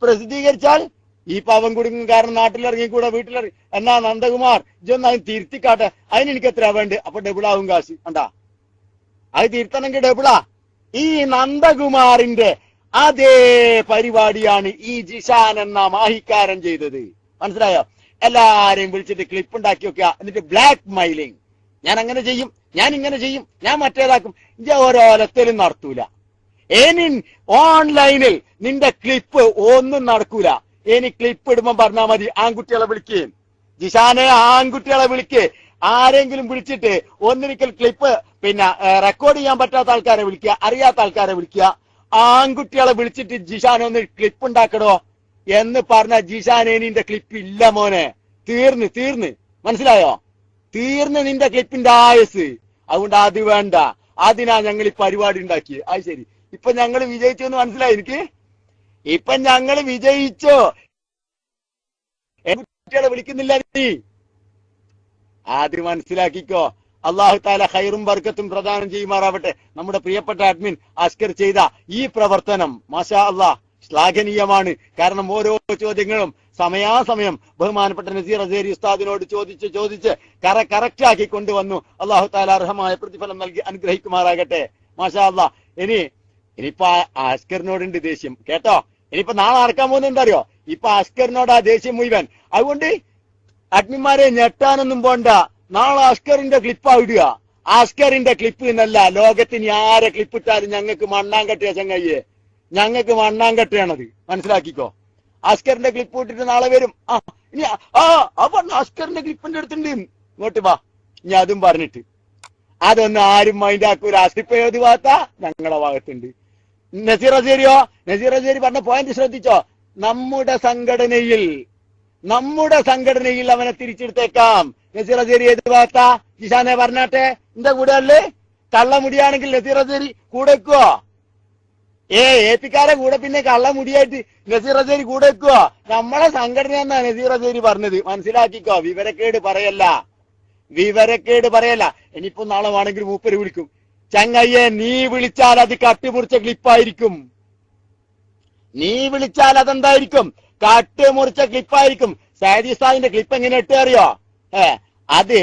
പ്രസിദ്ധീകരിച്ചാൽ ഈ പാവം കുടുങ്ങും. കാരണം നാട്ടിലിറങ്ങിക്കൂടെ, വീട്ടിലിറങ്ങി. എന്നാ നന്ദകുമാർ ഇതൊന്ന് അതിന് തിരുത്തിക്കാട്ടെ, അതിന് എനിക്ക് എത്ര വേണ്ട? അപ്പൊ ഡബിളാവും കാശ്. കണ്ടാ, അത് തിരുത്തണമെങ്കിൽ ഡബിളാ. ഈ നന്ദകുമാറിന്റെ അതേ പരിപാടിയാണ് ഈ ജിഷാൻ എന്ന മാഹിക്കാരൻ ചെയ്തത്. മനസ്സിലായോ? എല്ലാരെയും വിളിച്ചിട്ട് ക്ലിപ്പ് ഉണ്ടാക്കി വെക്കുക, എന്നിട്ട് ബ്ലാക്ക് മെയിലിംഗ്. ഞാൻ അങ്ങനെ ചെയ്യും, ഞാൻ ഇങ്ങനെ ചെയ്യും, ഞാൻ മറ്റേതാക്കും. ഇത് ഓരോലത്തിലും നടത്തൂല. ഇനി ഓൺലൈനിൽ നിന്റെ ക്ലിപ്പ് ഒന്നും നടക്കൂല. ഇനി ക്ലിപ്പ് ഇടുമ്പോ പറഞ്ഞാൽ മതി ആൺകുട്ടികളെ വിളിക്ക്, ജിഷാനെ ആൺകുട്ടികളെ വിളിക്ക്. ആരെങ്കിലും വിളിച്ചിട്ട് ഒന്നിരിക്കൽ ക്ലിപ്പ് പിന്നെ റെക്കോർഡ് ചെയ്യാൻ പറ്റാത്ത ആൾക്കാരെ വിളിക്കുക, അറിയാത്ത ആൾക്കാരെ വിളിക്കുക. ആൺകുട്ടികളെ വിളിച്ചിട്ട് ജിഷാൻ ഒന്ന് ക്ലിപ്പ് ഉണ്ടാക്കടോ എന്ന് പറഞ്ഞ ജിഷാനെ നിന്റെ ക്ലിപ്പ് ഇല്ല മോനെ. തീർന്ന് മനസ്സിലായോ? തീർന്ന് നിന്റെ ക്ലിപ്പിന്റെ ആയുസ്. അതുകൊണ്ട് അത് വേണ്ട. അതിനാ ഞങ്ങൾ ഈ പരിപാടി ഉണ്ടാക്കി. അത് ശരി, ഇപ്പൊ ഞങ്ങൾ വിജയിച്ചു എന്ന് മനസ്സിലായി എനിക്ക്. ഇപ്പൊ ഞങ്ങൾ വിജയിച്ചോ? കുട്ടികളെ വിളിക്കുന്നില്ല നീ, അത് മനസ്സിലാക്കിക്കോ. അള്ളാഹു താല ഖൈറും ബർക്കത്തും പ്രദാനം ചെയ്യുമാറാവട്ടെ. നമ്മുടെ പ്രിയപ്പെട്ട അഡ്മിൻ അസ്കർ ചെയ്ത ഈ പ്രവർത്തനം മാഷാ അള്ളാഹ് ശ്ലാഘനീയമാണ്. കാരണം ഓരോ ചോദ്യങ്ങളും സമയാസമയം ബഹുമാനപ്പെട്ട നസീർ അസേരി ഉസ്താദിനോട് ചോദിച്ച് കറക്റ്റ് ആക്കി കൊണ്ടുവന്നു. അള്ളാഹു താല അർഹമായ പ്രതിഫലം നൽകി അനുഗ്രഹിക്കുമാറാകട്ടെ. മാഷാ അള്ളാഹ്. ഇനിയിപ്പോ അസ്കറിനോടുണ്ട് ദേഷ്യം കേട്ടോ. ഇനിയിപ്പോ നാളെ നടക്കാൻ പോകുന്നത് എന്താ അറിയോ? ഇപ്പൊ അസ്കറിനോട് ആ ദേഷ്യം മുഴുവൻ. അതുകൊണ്ട് അഡ്മിന്മാരെ ഞെട്ടാനൊന്നും പോണ്ട. നാളെ അസ്കറിന്റെ ക്ലിപ്പാ ഇടുക. അസ്കറിന്റെ ക്ലിപ്പ് എന്നല്ല, ലോകത്തിന് ആരെ ക്ലിപ്പ് ഇട്ടാലും ഞങ്ങൾക്ക് മണ്ണാങ്കട്ടയ ചങ്ങയ്യേ, ഞങ്ങൾക്ക് മണ്ണാങ്കട്ടയാണത്. മനസ്സിലാക്കിക്കോ. അസ്കറിന്റെ ക്ലിപ്പ് ഇട്ടിട്ട് നാളെ വരും. അപ്പൊ അസ്കറിന്റെ ക്ലിപ്പിന്റെ അടുത്തുണ്ട്, ഇങ്ങോട്ട് വാ. ഇനി അതും പറഞ്ഞിട്ട് അതൊന്നും ആരും മൈൻഡ് ആക്കൂല. അസിപ്പ് ഏത് ഭാഗത്താ? ഞങ്ങളുടെ ഭാഗത്തുണ്ട്. നസീർ അസേരി പറഞ്ഞ പോയിന്റ് ശ്രദ്ധിച്ചോ? നമ്മുടെ സംഘടനയിൽ അവനെ തിരിച്ചെടുത്തേക്കാം. നസീർ അസേരി ഏത് ഭാഗത്താ? ജിഷാനെ പറഞ്ഞാട്ടെ. എന്താ കൂടെ അല്ലേ? കള്ളമുടിയാണെങ്കിൽ നസീർ അസേരി കൂടെ വെക്കുവോ? ഏപ്പിക്കാരെ കൂടെ പിന്നെ കള്ളമുടിയായിട്ട് നസീർ അസേരി കൂടെ വെക്കുവോ? നമ്മളെ സംഘടന എന്നാ നസീർ അസേരി പറഞ്ഞത്. മനസ്സിലാക്കിക്കോ. വിവരക്കേട് പറയല്ല. ഇനിയിപ്പോ നാളെ വേണമെങ്കിൽ മൂപ്പര് വിളിക്കും. ചങ്ങയ്യെ, നീ വിളിച്ചാൽ അത് കട്ടുമുറിച്ച ക്ലിപ്പായിരിക്കും. നീ വിളിച്ചാൽ അതെന്തായിരിക്കും? കട്ടുമുറിച്ച ക്ലിപ്പായിരിക്കും. സയ്യിദ് ഉസ്താദിന്റെ ക്ലിപ്പ് എങ്ങനെ ഇട്ട് അറിയോ? അത്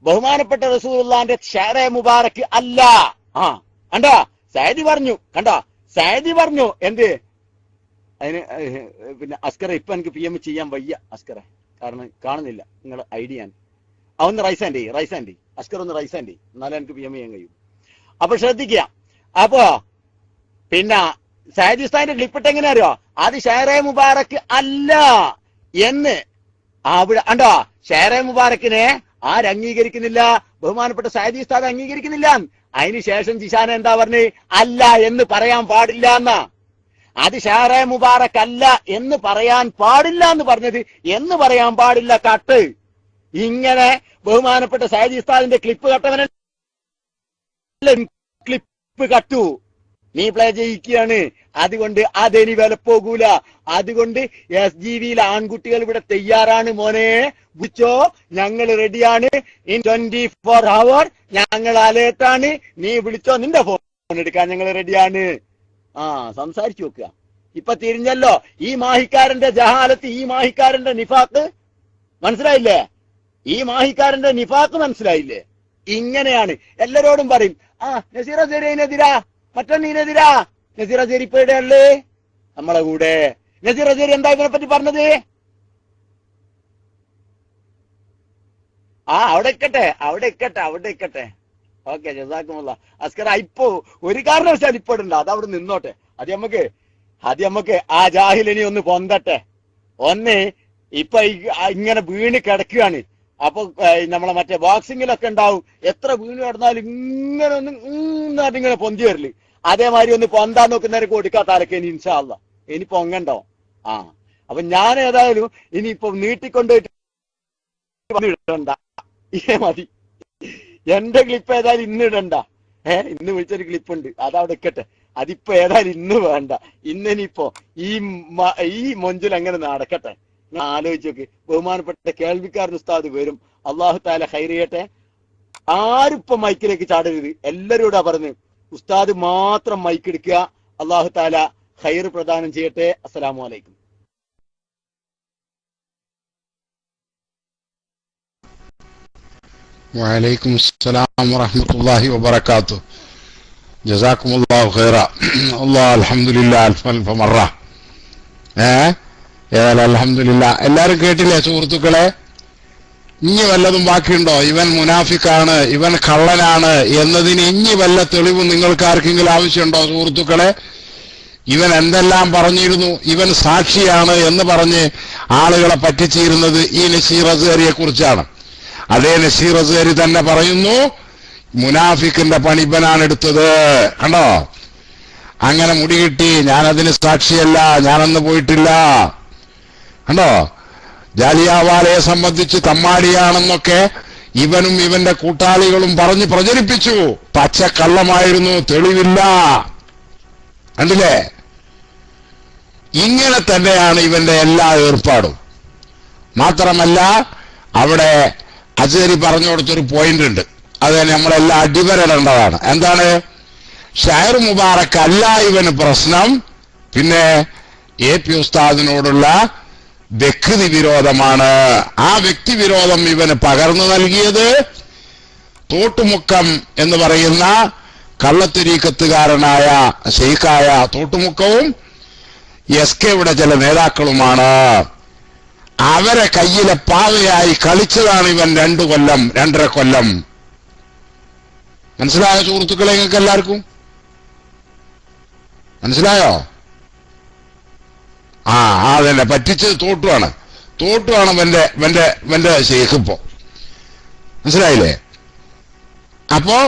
ബഹുമാനപ്പെട്ട റസൂലുള്ളാഹിന്റെ ഷഅറെ മുബാറക്ക് അല്ല. കണ്ടോ? സയ്യിദ് പറഞ്ഞു എന്ത്? അതിന് പിന്നെ അസ്കറെ ഇപ്പൊ എനിക്ക് PM ചെയ്യാൻ വയ്യ അസ്കറെ, കാരണം കാണുന്നില്ല നിങ്ങളുടെ ഐഡിയ. ഒന്ന് റൈസാൻഡി അസ്കർ ഒന്ന് റൈസാൻഡി, എന്നാലും എനിക്ക് PM ചെയ്യാൻ കഴിയും. അപ്പൊ ശ്രദ്ധിക്കുക. അപ്പോ പിന്നെ സയ്യിദ് ഉസ്താദിന്റെ ക്ലിപ്പിട്ട് എങ്ങനെ അറിയോ? അത് ഷഅറെ മുബാറക്ക് അല്ല എന്ന് അവിടെ കണ്ടോ. ഷഅറെ മുബാറക്കിനെ ആരംഗീകരിക്കുന്നില്ല? ബഹുമാനപ്പെട്ട സയ്യിദ് ഉസ്താദ് അംഗീകരിക്കുന്നില്ല. അതിനുശേഷം ജിഷാൻ എന്താ പറഞ്ഞ്? അല്ല എന്ന് പറയാൻ പാടില്ല എന്നാ. അത് ഷഅറെ മുബാറക്ക് അല്ല എന്ന് പറയാൻ പാടില്ല എന്ന് പറഞ്ഞത്. എന്ന് പറയാൻ പാടില്ല കട്ട്. ഇങ്ങനെ ബഹുമാനപ്പെട്ട സയ്യിദ് ഉസ്താദിന്റെ ക്ലിപ്പ് കട്ടവനെ ക്ലിപ്പ് കട്ടു നീ പ്ലേ ചെയ്യിക്കുകയാണ്. അതുകൊണ്ട് അതിനി വില പോകൂല. അതുകൊണ്ട് SGVയിൽ ആൺകുട്ടികൾ ഇവിടെ തയ്യാറാണ് മോനെ. വിളിച്ചോ, ഞങ്ങൾ റെഡിയാണ്. ഇൻ 24 hour ഞങ്ങൾ അലേർട്ടാണ്. നീ വിളിച്ചോ, നിന്റെ ഫോൺ എടുക്കാൻ ഞങ്ങൾ റെഡിയാണ്. സംസാരിച്ചു നോക്കുക. ഇപ്പൊ തിരിഞ്ഞല്ലോ. ഈ മാഹിക്കാരന്റെ ജഹാലത്ത്, ഈ മാഹിക്കാരന്റെ നിഫാക്ക് മനസ്സിലായില്ലേ? മനസ്സിലായില്ലേ? ഇങ്ങനെയാണ്. എല്ലാരോടും പറയും നസീർ അസേരിനെതിരാ, മറ്റൊന്നിനെതിരാ. നസീർ അസേരി ഇപ്പൊ ഇടയല്ലേ നമ്മളെ കൂടെ? നസീർ അസേരി എന്താ ഇതിനെ പറ്റി പറഞ്ഞത്? അവിടെ ഇക്കട്ടെ. ഓക്കെ, ജസാക്കുമുല്ലാ. അസ്കർ ഇപ്പൊ ഒരു കാരണവശാലും ഇപ്പൊ ഇടണ്ട, അത് അവിടെ നിന്നോട്ടെ. അത് നമുക്ക് ആ ജാഹിലിനി ഒന്ന് പൊന്തട്ടെ. ഇപ്പൊ ഇങ്ങനെ വീണ് കിടക്കുകയാണ്. അപ്പൊ നമ്മളെ മറ്റേ ബോക്സിങ്ങിലൊക്കെ ഉണ്ടാവും, എത്ര വീണ് കിടന്നാലും ഇങ്ങനെ പൊന്തി വരല്. അതേമാതിരി ഒന്ന് പൊന്താൻ നോക്കുന്നവരെ കൊടുക്കാത്ത ആരൊക്കെ ഇനി ഇൻഷാ അല്ലാഹ് ഇനി പൊങ്ങണ്ടോ? അപ്പൊ ഞാൻ ഏതായാലും ഇനിയിപ്പൊ നീട്ടിക്കൊണ്ടുപോയിട്ട് ഇടണ്ട, മതി. എന്റെ ക്ലിപ്പ് ഏതായാലും ഇന്ന് ഇടണ്ട. ഇന്ന് വിളിച്ചൊരു ക്ലിപ്പുണ്ട്, അതവിടെ ഇക്കട്ടെ. അതിപ്പോ ഏതായാലും ഇന്ന് വേണ്ട. ഇന്നിനിപ്പോ ഈ മൊഞ്ചിൽ അങ്ങനെ നടക്കട്ടെ. ഞാൻ ആലോചിച്ച് നോക്ക്. ബഹുമാനപ്പെട്ട കേൾവിക്കാരൻ ഉസ്താദ് വരും. അള്ളാഹു തആല ഖൈർ ചെയ്യട്ടെ. ആരിപ്പം മൈക്കിലേക്ക് ചാടരുത്. എല്ലാവരോടാ പറഞ്ഞു ഉസ്താദ് മാത്രം മൈക്ക് എടുക്കുക. അള്ളാഹു താല ഖൈർ പ്രദാനം ചെയ്യട്ടെ. അസ്സലാമു അലൈക്കും. വഅലൈക്കും അസ്സലാം വറഹ്മത്തുള്ളാഹി വബറകാതുഹു. ജസാക്കുമുല്ലാഹു ഖൈറ. അല്ലാഹ് അൽഹംദുലില്ലാഹ് അൽഫ മറ. അൽഹംദുലില്ലാഹ്. എല്ലാരും കേട്ടില്ലേ സുഹൃത്തുക്കളെ? ഇനി വല്ലതും ബാക്കിയുണ്ടോ? ഇവൻ മുനാഫിക്കാണ്, ഇവൻ കള്ളനാണ് എന്നതിന് ഇനി വല്ല തെളിവും നിങ്ങൾക്ക് ആർക്കെങ്കിലും ആവശ്യമുണ്ടോ സുഹൃത്തുക്കളെ? ഇവൻ എന്തെല്ലാം പറഞ്ഞിരുന്നു, ഇവൻ സാക്ഷിയാണ് എന്ന് പറഞ്ഞ് ആളുകളെ പറ്റിച്ചിരുന്നത് ഈ നസീർ അസ്ഹരിയെ കുറിച്ചാണ്. അതേ നസീർ അസ്ഹരി തന്നെ പറയുന്നു മുനാഫിക്കിന്റെ പണി ഇവനാണ് എടുത്തത്. കണ്ടോ? അങ്ങനെ മുടി കിട്ടി, ഞാനതിന് സാക്ഷിയല്ല, ഞാനന്ന് പോയിട്ടില്ല. കണ്ടോ? ജാലിയാവാലയെ സംബന്ധിച്ച് തമ്മാടിയാണെന്നൊക്കെ ഇവനും ഇവന്റെ കൂട്ടാളികളും പറഞ്ഞ് പ്രചരിപ്പിച്ചു. പച്ചക്കള്ളമായിരുന്നു, തെളിവില്ല. കണ്ടില്ലേ? ഇങ്ങനെ തന്നെയാണ് ഇവന്റെ എല്ലാ ഏർപ്പാടും. മാത്രമല്ല അവിടെ അസ്ഹരി പറഞ്ഞു കൊടുത്തൊരു പോയിന്റ് ഉണ്ട്, അത് നമ്മളെല്ലാം അടിവരടേണ്ടതാണ്. എന്താണ്? ഷായർ മുബാറക് അല്ല ഇവന് പ്രശ്നം, പിന്നെ എ.പി. ഉസ്താദിനോടുള്ള വ്യക്തി വിരോധമാണ്. ആ വ്യക്തി വിരോധം ഇവന് പകർന്നു നൽകിയത് തോട്ടുമുക്കം എന്ന് പറയുന്ന കള്ളത്തരീക്കത്തുകാരനായ ഷെയ്ഖായ തോട്ടുമുക്കവും എസ്.കെയുടെ ചില നേതാക്കളുമാണ്. അവരെ കയ്യിലെ പാവയായി കളിച്ചതാണ് ഇവൻ 2 കൊല്ലം 2.5 കൊല്ലം. മനസ്സിലായോ സുഹൃത്തുക്കളെ? നിങ്ങൾക്ക് എല്ലാവർക്കും മനസ്സിലായോ? അതന്നെ, പറ്റിച്ചത് തോട്ടുമാണ് ഇവന്റെ ഷെയ്ഖ് ഇപ്പോ. മനസ്സിലായില്ലേ? അപ്പോ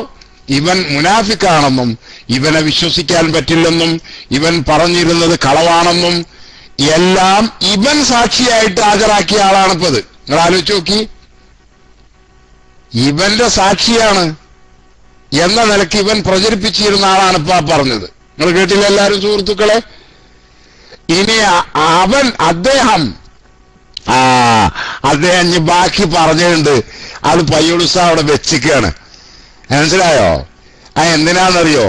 ഇവൻ മുനാഫിക്കാണെന്നും ഇവനെ വിശ്വസിക്കാൻ പറ്റില്ലെന്നും ഇവൻ പറഞ്ഞിരുന്നത് കളവാണെന്നും എല്ലാം ഇവൻ സാക്ഷിയായിട്ട് ഹാജരാക്കിയ ആളാണിപ്പത്. നിങ്ങൾ ആലോചിച്ച് നോക്കി, ഇവന്റെ സാക്ഷിയാണ് എന്ന നിലയ്ക്ക് ഇവൻ പ്രചരിപ്പിച്ചിരുന്ന ആളാണ് ഇപ്പൊ പറഞ്ഞത്. നിങ്ങൾ കേട്ടില്ല എല്ലാവരും സുഹൃത്തുക്കളെ? ഇനി അദ്ദേഹം ഇനി ബാക്കി പറഞ്ഞിട്ടുണ്ട്, അത് പയ്യോളുസ അവിടെ വെച്ചിക്കാണ്. മനസ്സിലായോ? എന്തിനാണെന്നറിയോ?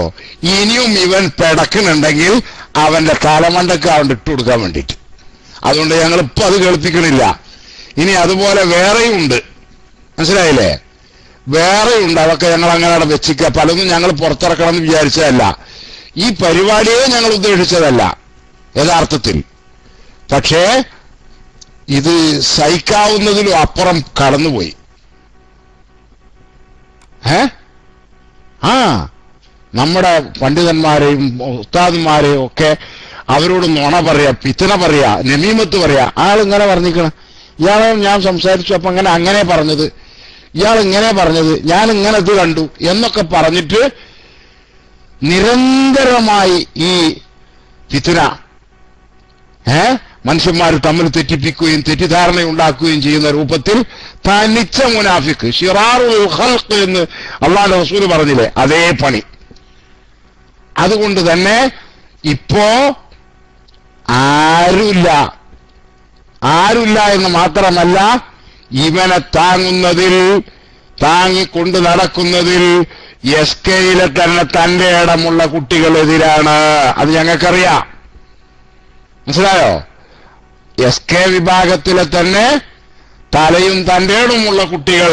ഇനിയും ഇവൻ പിടക്കുന്നുണ്ടെങ്കിൽ അവന്റെ കാലമണ്ടക്ക് അവൻ ഇട്ടു കൊടുക്കാൻ വേണ്ടിയിട്ട്. അതുകൊണ്ട് ഞങ്ങൾ ഇപ്പൊ അത് കേൾപ്പിക്കണില്ല. ഇനി അതുപോലെ വേറെയുണ്ട്, മനസ്സിലായില്ലേ? വേറെയുണ്ട്. അതൊക്കെ ഞങ്ങൾ അങ്ങനെ അവിടെ വെച്ചിക്കുക. പലതും ഞങ്ങൾ പുറത്തിറക്കണം എന്ന് വിചാരിച്ചതല്ല, ഈ പരിപാടിയെ ഞങ്ങൾ ഉദ്ദേശിച്ചതല്ല യഥാർത്ഥത്തിൽ. പക്ഷേ ഇത് സഹിക്കാവുന്നതിലും അപ്പുറം കടന്നുപോയി. നമ്മുടെ പണ്ഡിതന്മാരെയും ഉസ്താദന്മാരെയും ഒക്കെ അവരോട് നുണ പറയാ, പിത്തന പറയാ, നമീമത്ത് പറയാ. ആളിങ്ങനെ പറഞ്ഞിരിക്കണം, ഇയാളെ ഞാൻ സംസാരിച്ചു, അപ്പൊ അങ്ങനെ പറഞ്ഞത്, ഇയാൾ ഇങ്ങനെ പറഞ്ഞത്, ഞാൻ ഇങ്ങനെ ഇത് കണ്ടു എന്നൊക്കെ പറഞ്ഞിട്ട് നിരന്തരമായി ഈ ഫിത്ന മനുഷ്യന്മാർ തമ്മിൽ തെറ്റിപ്പിക്കുകയും തെറ്റിദ്ധാരണ ഉണ്ടാക്കുകയും ചെയ്യുന്ന രൂപത്തിൽ തനിച്ച മുനാഫിക്ക്, ഷിറാറുൽ ഖൽഖ് എന്ന് അല്ലാഹുവിന്റെ റസൂൽ പറഞ്ഞില്ലേ, അതേ പണി. അതുകൊണ്ട് തന്നെ ഇപ്പോ ആരുമില്ല എന്ന് മാത്രമല്ല, ഇവനെ താങ്ങിക്കൊണ്ട് നടക്കുന്നതിൽ എസ്.കെയിലെ തന്നെ തന്റെ ഇടമുള്ള കുട്ടികളെതിരാണ്. അത് ഞങ്ങൾക്കറിയാം. മനസ്സിലായോ? എസ്.കെ വിഭാഗത്തിലെ തന്നെ തലയും തന്റെ ഇടമുള്ള കുട്ടികൾ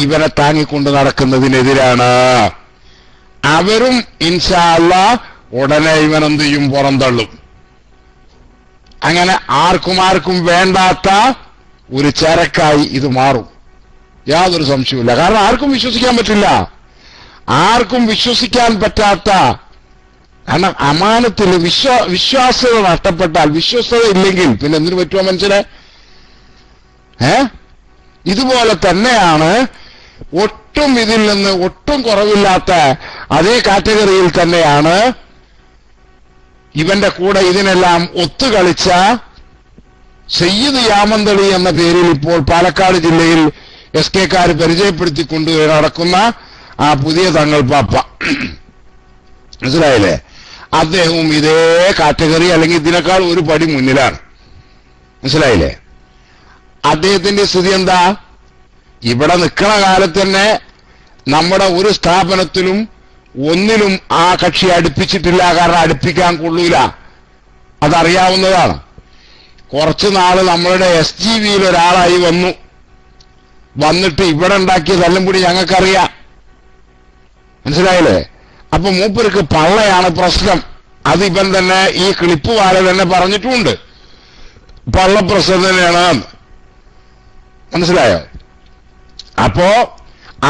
ഇവനെ താങ്ങിക്കൊണ്ട് നടക്കുന്നതിനെതിരാണ്. അവരും ഇൻഷാ അല്ലാഹ് ഉടനെ ഇവനെന്ത് ചെയ്യും? പുറന്തള്ളും. അങ്ങനെ ആർക്കും വേണ്ടാത്ത ഒരു ചരക്കായി ഇത് മാറും, യാതൊരു സംശയവുമില്ല. കാരണം ആർക്കും വിശ്വസിക്കാൻ പറ്റില്ല. ആർക്കും വിശ്വസിക്കാൻ പറ്റാത്ത, കാരണം അമാനത്തിൽ വിശ്വാസ്യത നഷ്ടപ്പെട്ടാൽ, വിശ്വസ്തത ഇല്ലെങ്കിൽ പിന്നെ എന്തിനു പറ്റുമോ മനുഷ്യനെ? ഇതുപോലെ തന്നെയാണ് ഒട്ടും ഇതിൽ നിന്ന് ഒട്ടും കുറവില്ലാത്ത അതേ കാറ്റഗറിയിൽ തന്നെയാണ് ഇവന്റെ കൂടെ ഇതിനെല്ലാം ഒത്തുകളിച്ച സയ്യിദ് യാമന്തളി എന്ന പേരിൽ ഇപ്പോൾ പാലക്കാട് ജില്ലയിൽ എസ്.കെക്കാർ പരിചയപ്പെടുത്തിക്കൊണ്ട് നടക്കുന്ന ആ പുതിയ തങ്ങൾ പാപ്പ. മനസ്സിലായില്ലേ? അദ്ദേഹവും ഇതേ കാറ്റഗറി അല്ലെങ്കിൽ ഇതിനേക്കാൾ ഒരു പടി മുന്നിലാണ്. മനസ്സിലായില്ലേ? അദ്ദേഹത്തിന്റെ സ്ഥിതി എന്താ? ഇവിടെ നിൽക്കണ കാലത്ത് തന്നെ നമ്മുടെ ഒരു സ്ഥാപനത്തിലും ഒന്നിലും ആ കക്ഷി അടുപ്പിച്ചിട്ടില്ല. കാരണം അടുപ്പിക്കാൻ കൊള്ളൂല, അതറിയാവുന്നതാണ്. കുറച്ചു നാള് നമ്മളുടെ SGV-യിൽ ഒരാളായി വന്നിട്ട് ഇവിടെ ഉണ്ടാക്കിയ തല്ലുംപിടി ഞങ്ങൾക്കറിയാം. മനസ്സിലായില്ലേ? അപ്പൊ മൂപ്പർക്ക് പള്ളയാണ് പ്രശ്നം. അത് ഇവൻ തന്നെ ഈ ക്ലിപ്പ് വാല തന്നെ പറഞ്ഞിട്ടുമുണ്ട്, പള്ളപ്രശ്നം തന്നെയാണ്. മനസ്സിലായോ? അപ്പോ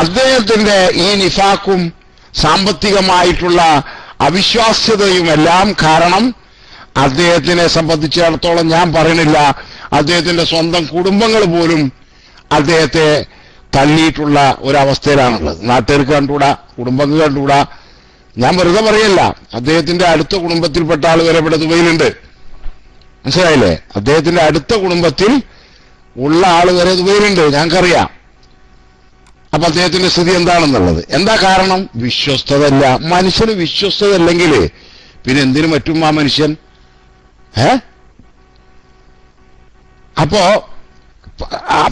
അദ്ദേഹത്തിന്റെ ഈ നിഫാക്കും സാമ്പത്തികമായിട്ടുള്ള അവിശ്വാസ്യതയുമെല്ലാം കാരണം അദ്ദേഹത്തിനെ സംബന്ധിച്ചിടത്തോളം ഞാൻ പറയണില്ല, അദ്ദേഹത്തിന്റെ സ്വന്തം കുടുംബങ്ങൾ പോലും അദ്ദേഹത്തെ തള്ളിയിട്ടുള്ള ഒരവസ്ഥയിലാണുള്ളത്. നാട്ടുകാർക്ക് കണ്ടുകൂടാ, കുടുംബങ്ങൾ കണ്ടുകൂടാ. ഞാൻ വെറുതെ പറയല്ല, അദ്ദേഹത്തിന്റെ അടുത്ത കുടുംബത്തിൽപ്പെട്ട ആൾ വരെ ഇവിടെ ദുബൈയിലുണ്ട്. മനസ്സിലായില്ലേ? അദ്ദേഹത്തിന്റെ അടുത്ത കുടുംബത്തിൽ ഉള്ള ആൾ വരെ ദുബൈയിലുണ്ട്, ഞങ്ങൾക്കറിയാം. അപ്പൊ അദ്ദേഹത്തിന്റെ സ്ഥിതി എന്താണെന്നുള്ളത്. എന്താ കാരണം? വിശ്വസ്തതല്ല. മനുഷ്യന് വിശ്വസ്തത അല്ലെങ്കിൽ പിന്നെ എന്തിനു പറ്റും ആ മനുഷ്യൻ? അപ്പോ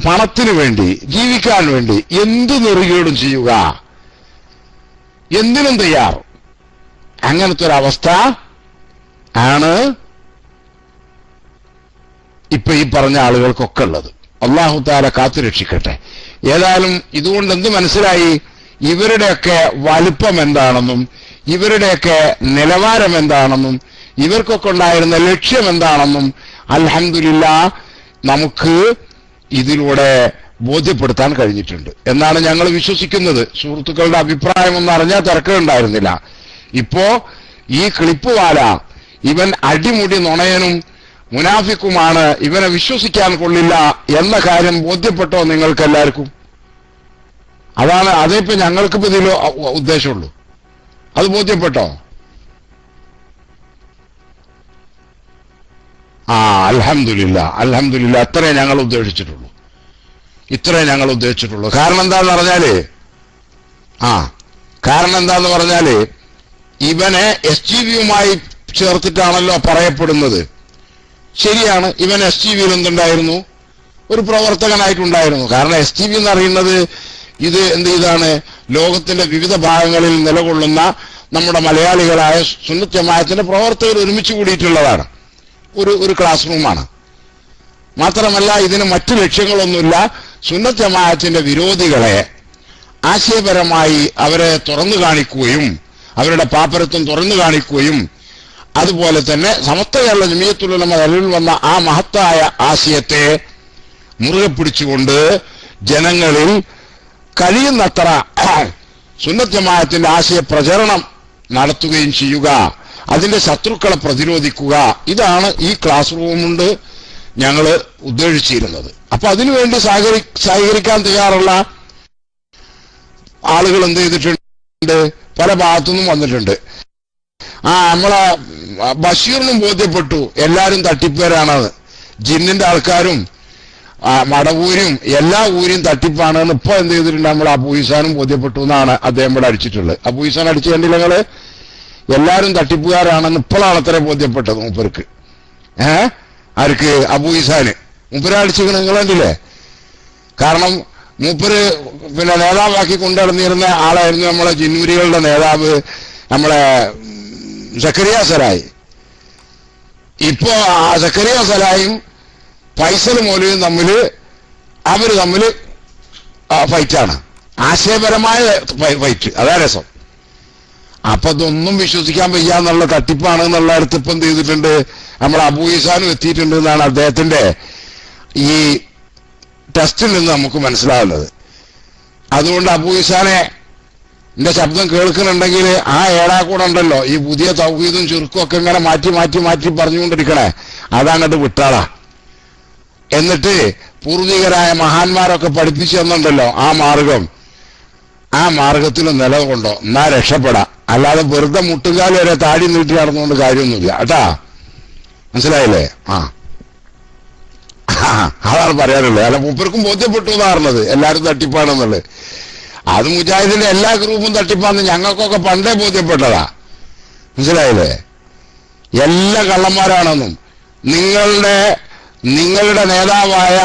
പണത്തിന് വേണ്ടി, ജീവിക്കാൻ വേണ്ടി എന്ത് നെറുകേടും ചെയ്യുക, എന്തിനും തയ്യാർ. അങ്ങനത്തെ ഒരവസ്ഥ ആണ് ഇപ്പൊ ഈ പറഞ്ഞ ആളുകൾക്കൊക്കെ ഉള്ളത്. അല്ലാഹു തആല കാത്തുരക്ഷിക്കട്ടെ. ഏതായാലും ഇതുകൊണ്ട് എന്ത് മനസ്സിലായി? ഇവരുടെയൊക്കെ വലിപ്പം എന്താണെന്നും ഇവരുടെയൊക്കെ നിലവാരം എന്താണെന്നും ഇവർക്കൊക്കെ ഉണ്ടായിരുന്ന ലക്ഷ്യം എന്താണെന്നും അൽഹംദുലില്ലാഹ് നമുക്ക് ഇതിലൂടെ ബോധ്യപ്പെടുത്താൻ കഴിഞ്ഞിട്ടുണ്ട് എന്നാണ് ഞങ്ങൾ വിശ്വസിക്കുന്നത്. സുഹൃത്തുക്കളുടെ അഭിപ്രായം ഒന്നും അറിഞ്ഞാൽ തിരക്കുണ്ടായിരുന്നില്ല. ഇപ്പോ ഈ ക്ലിപ്പ് വാല ഇവൻ അടിമുടി നുണയനും മുനാഫിക്കുമാണ്, ഇവനെ വിശ്വസിക്കാൻ കൊള്ളില്ല എന്ന കാര്യം ബോധ്യപ്പെട്ടോ നിങ്ങൾക്ക് എല്ലാവർക്കും? അതാണ്, അതേപ്പോ ഞങ്ങൾക്കിപ്പോ ഇതിൽ ഉദ്ദേശമുള്ളൂ. അത് ബോധ്യപ്പെട്ടോ? അൽഹംദുലില്ലാ, അത്രേ ഞങ്ങൾ ഉദ്ദേശിച്ചിട്ടുള്ളൂ. കാരണം എന്താന്ന് പറഞ്ഞാല് ഇവനെ SGV-യുമായി ചേർത്തിട്ടാണല്ലോ പറയപ്പെടുന്നത്. ശരിയാണ്, ഇവൻ SGV-യിൽ എന്തുണ്ടായിരുന്നു? ഒരു പ്രവർത്തകനായിട്ടുണ്ടായിരുന്നു. കാരണം SGV എന്ന് പറയുന്നത് ഇത് ഇതാണ് ലോകത്തിന്റെ വിവിധ ഭാഗങ്ങളിൽ നിലകൊള്ളുന്ന നമ്മുടെ മലയാളികളായ സുന്നത്ത് ജമാഅത്തിന്റെ പ്രവർത്തകർ ഒരുമിച്ച് കൂടിയിട്ടുള്ളതാണ്. ഒരു ക്ലാസ് റൂമാണ്. മാത്രമല്ല ഇതിന് മറ്റു ലക്ഷ്യങ്ങളൊന്നുമില്ല. സുന്നത്ത് ജമാഅത്തിന്റെ വിരോധികളെ ആശയപരമായി അവരെ തുറന്നു കാണിക്കുകയും അവരുടെ പാപ്പരത്വം തുറന്നു കാണിക്കുകയും അതുപോലെ തന്നെ സമസ്ത കേരള ജമിയത്തുൽ ഉലമ നിലവിൽ വന്ന ആ മഹത്തായ ആശയത്തെ മുറുകെ പിടിച്ചുകൊണ്ട് ജനങ്ങളിൽ കഴിയുന്നത്ര സുന്നത്ത് ജമാഅത്തിന്റെ ആശയ പ്രചരണം നടത്തുകയും ചെയ്യുക, അതിന്റെ ശത്രുക്കളെ പ്രതിരോധിക്കുക. ഇതാണ് ഈ ക്ലാസ് റൂം കൊണ്ട് ഞങ്ങൾ ഉദ്ദേശിച്ചിരുന്നത്. അപ്പൊ അതിനുവേണ്ടി സഹകരിക്കാൻ തയ്യാറുള്ള ആളുകൾ എന്ത് ചെയ്തിട്ടുണ്ട്? പല ഭാഗത്തുനിന്നും വന്നിട്ടുണ്ട്. നമ്മളെ ബഷീറിനും ബോധ്യപ്പെട്ടു എല്ലാരും തട്ടിപ്പേരാണെന്ന്. ജിന്നിന്റെ ആൾക്കാരും മടവൂരും എല്ലാ ഊരും തട്ടിപ്പാണെന്ന് ഇപ്പൊ എന്ത് ചെയ്തിട്ടുണ്ട്? നമ്മൾ അബൂയിസാനും ബോധ്യപ്പെട്ടു എന്നാണ് അദ്ദേഹം ഇവിടെ അടിച്ചിട്ടുള്ളത്. അബൂയിസാൻ അടിച്ചു കണ്ടില്ല നിങ്ങള്? എല്ലാരും തട്ടിപ്പുകാരാണെന്ന് ഇപ്പോഴാണ് അത്ര ബോധ്യപ്പെട്ടത് മൂപ്പർക്ക്. ആർക്ക്? അബൂയിസാന്. മൂപ്പര് അടിച്ചിരിക്കണ നിങ്ങൾ കണ്ടില്ലേ? കാരണം മൂപ്പര് പിന്നെ നേതാവാക്കി കൊണ്ടുനടന്നിരുന്ന ആളായിരുന്നു നമ്മളെ ജിന്നൂരികളുടെ നേതാവ്, നമ്മളെ സക്കരിയ സലായി. ഇപ്പോ ആ സക്കരിയ സലായും ഫൈസൽ മൗലവിയും അവര് തമ്മിൽ ഫൈറ്റാണ്, ആശയപരമായ ഫൈറ്റ്. അതാ രസം. അപ്പൊ ഇതൊന്നും വിശ്വസിക്കാൻ വയ്യ എന്നുള്ള തട്ടിപ്പാണ് എന്നുള്ള അടുത്ത് ഇപ്പം എന്ത് ചെയ്തിട്ടുണ്ട്? നമ്മൾ അബൂയിസാനും എത്തിയിട്ടുണ്ട് എന്നാണ് അദ്ദേഹത്തിന്റെ ഈ ടെസ്റ്റിൽ നിന്ന് നമുക്ക് മനസ്സിലാവുന്നത്. അതുകൊണ്ട് അബൂയിസാനെ എന്റെ ശബ്ദം കേൾക്കുന്നുണ്ടെങ്കിൽ ആ ഏടാക്കൂടെ ഉണ്ടല്ലോ ഈ പുതിയ തൗഹീദും ചുരുക്കും ഒക്കെ ഇങ്ങനെ മാറ്റി പറഞ്ഞുകൊണ്ടിരിക്കണേ, അതങ്ങോട്ട് വിട്ടാളാ. എന്നിട്ട് പൂർവികരായ മഹാന്മാരൊക്കെ പഠിപ്പിച്ചു തന്നുണ്ടല്ലോ ആ മാർഗത്തിൽ നിലകൊണ്ടോ, എന്നാ രക്ഷപ്പെടാം. അല്ലാതെ വെറുതെ മുട്ടുകാലി വരെ താടി നീട്ടി നടന്നുകൊണ്ട് കാര്യമൊന്നുമില്ല കേട്ടാ. മനസ്സിലായില്ലേ? അതാണ് പറയാനുള്ളത്. അല്ല, മൂപ്പർക്കും ബോധ്യപ്പെട്ടു എന്നാറുന്നത് എല്ലാവരും തട്ടിപ്പാണെന്നുള്ളത്. അത് മുജാഹിദിന്റെ എല്ലാ ഗ്രൂപ്പും തട്ടിപ്പാന്ന് ഞങ്ങൾക്കൊക്കെ പണ്ടേ ബോധ്യപ്പെട്ടതാ. മനസ്സിലായില്ലേ? എല്ലാ കള്ളന്മാരാണെന്നും നിങ്ങളുടെ നേതാവായ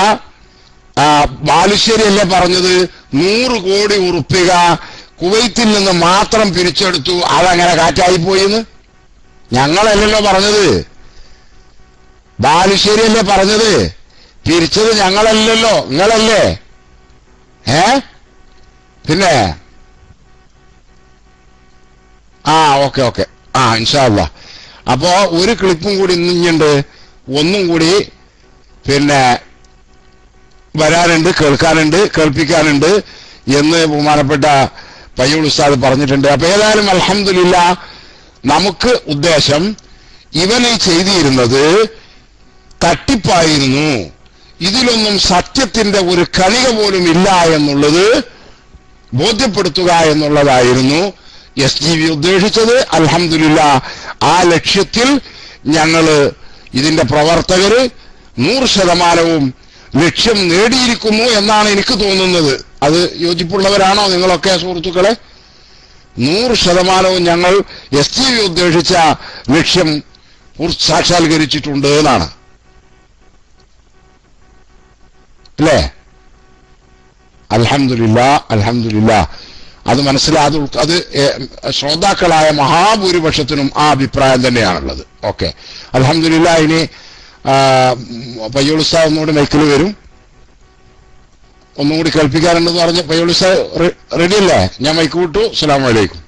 ബാലുശ്ശേരി അല്ലേ പറഞ്ഞത് 100 കോടി ഉറുപ്പിക കുവൈത്തിൽ നിന്ന് മാത്രം പിരിച്ചെടുത്തു, അതങ്ങനെ കാറ്റായിപ്പോയിന്ന്? ഞങ്ങളല്ലല്ലോ പറഞ്ഞത്, ബാലുശ്ശേരി അല്ലേ പറഞ്ഞത്. പിരിച്ചത് ഞങ്ങളല്ലല്ലോ, നിങ്ങളല്ലേ. പിന്നെ ഓക്കെ ഇൻഷാ അല്ലാഹ്. അപ്പോ ഒരു ക്ലിപ്പും കൂടി ഇന്നുണ്ട്, ഒന്നും കൂടി പിന്നെ വരാനുണ്ട്, കേൾപ്പിക്കാനുണ്ട് എന്ന് ബഹുമാനപ്പെട്ട പയ്യൂൾ ഉസ്താദ് പറഞ്ഞിട്ടുണ്ട്. അപ്പൊ ഏതായാലും അൽഹംദുലില്ലാഹ്, നമുക്ക് ഉദ്ദേശം ഇവൻ ചെയ്തിരുന്നത് തട്ടിപ്പായിരുന്നു, ഇതിലൊന്നും സത്യത്തിന്റെ ഒരു കണിക പോലും ഇല്ല എന്നുള്ളത് ബോധ്യപ്പെടുത്തുക എന്നുള്ളതായിരുന്നു SGV ഉദ്ദേശിച്ചത്. അൽഹംദുലില്ലാഹ്, ആ ലക്ഷ്യത്തിൽ ഞങ്ങള് ഇതിന്റെ പ്രവർത്തകര് 100% ലക്ഷ്യം നേടിയിരിക്കുന്നു എന്നാണ് എനിക്ക് തോന്നുന്നത്. അത് യോജിപ്പുള്ളവരാണോ നിങ്ങളൊക്കെ സുഹൃത്തുക്കളെ? 100% ഞങ്ങൾ SGV ഉദ്ദേശിച്ച ലക്ഷ്യം സാക്ഷാത്കരിച്ചിട്ടുണ്ട് എന്നാണ്, അല്ലേ? അൽഹംദുലില്ലാഹ്. അത് അത് ശ്രോതാക്കളായ മഹാഭൂരിപക്ഷത്തിനും ആ അഭിപ്രായം തന്നെയാണുള്ളത്. ഓക്കെ, അൽഹംദുലില്ലാഹ്. ഇനി പയ്യോൾ ഉസ്താദ് ഒന്നുകൂടി മൈക്കിൽ വരും, ഒന്നും കൂടി കേൾപ്പിക്കാറുണ്ടെന്ന് പറഞ്ഞ്. പയ്യോൾ ഉസ്താദ് റെഡി അല്ലേ? ഞാൻ മൈക്ക് വിട്ടു. അസ്സലാമു അലൈക്കും.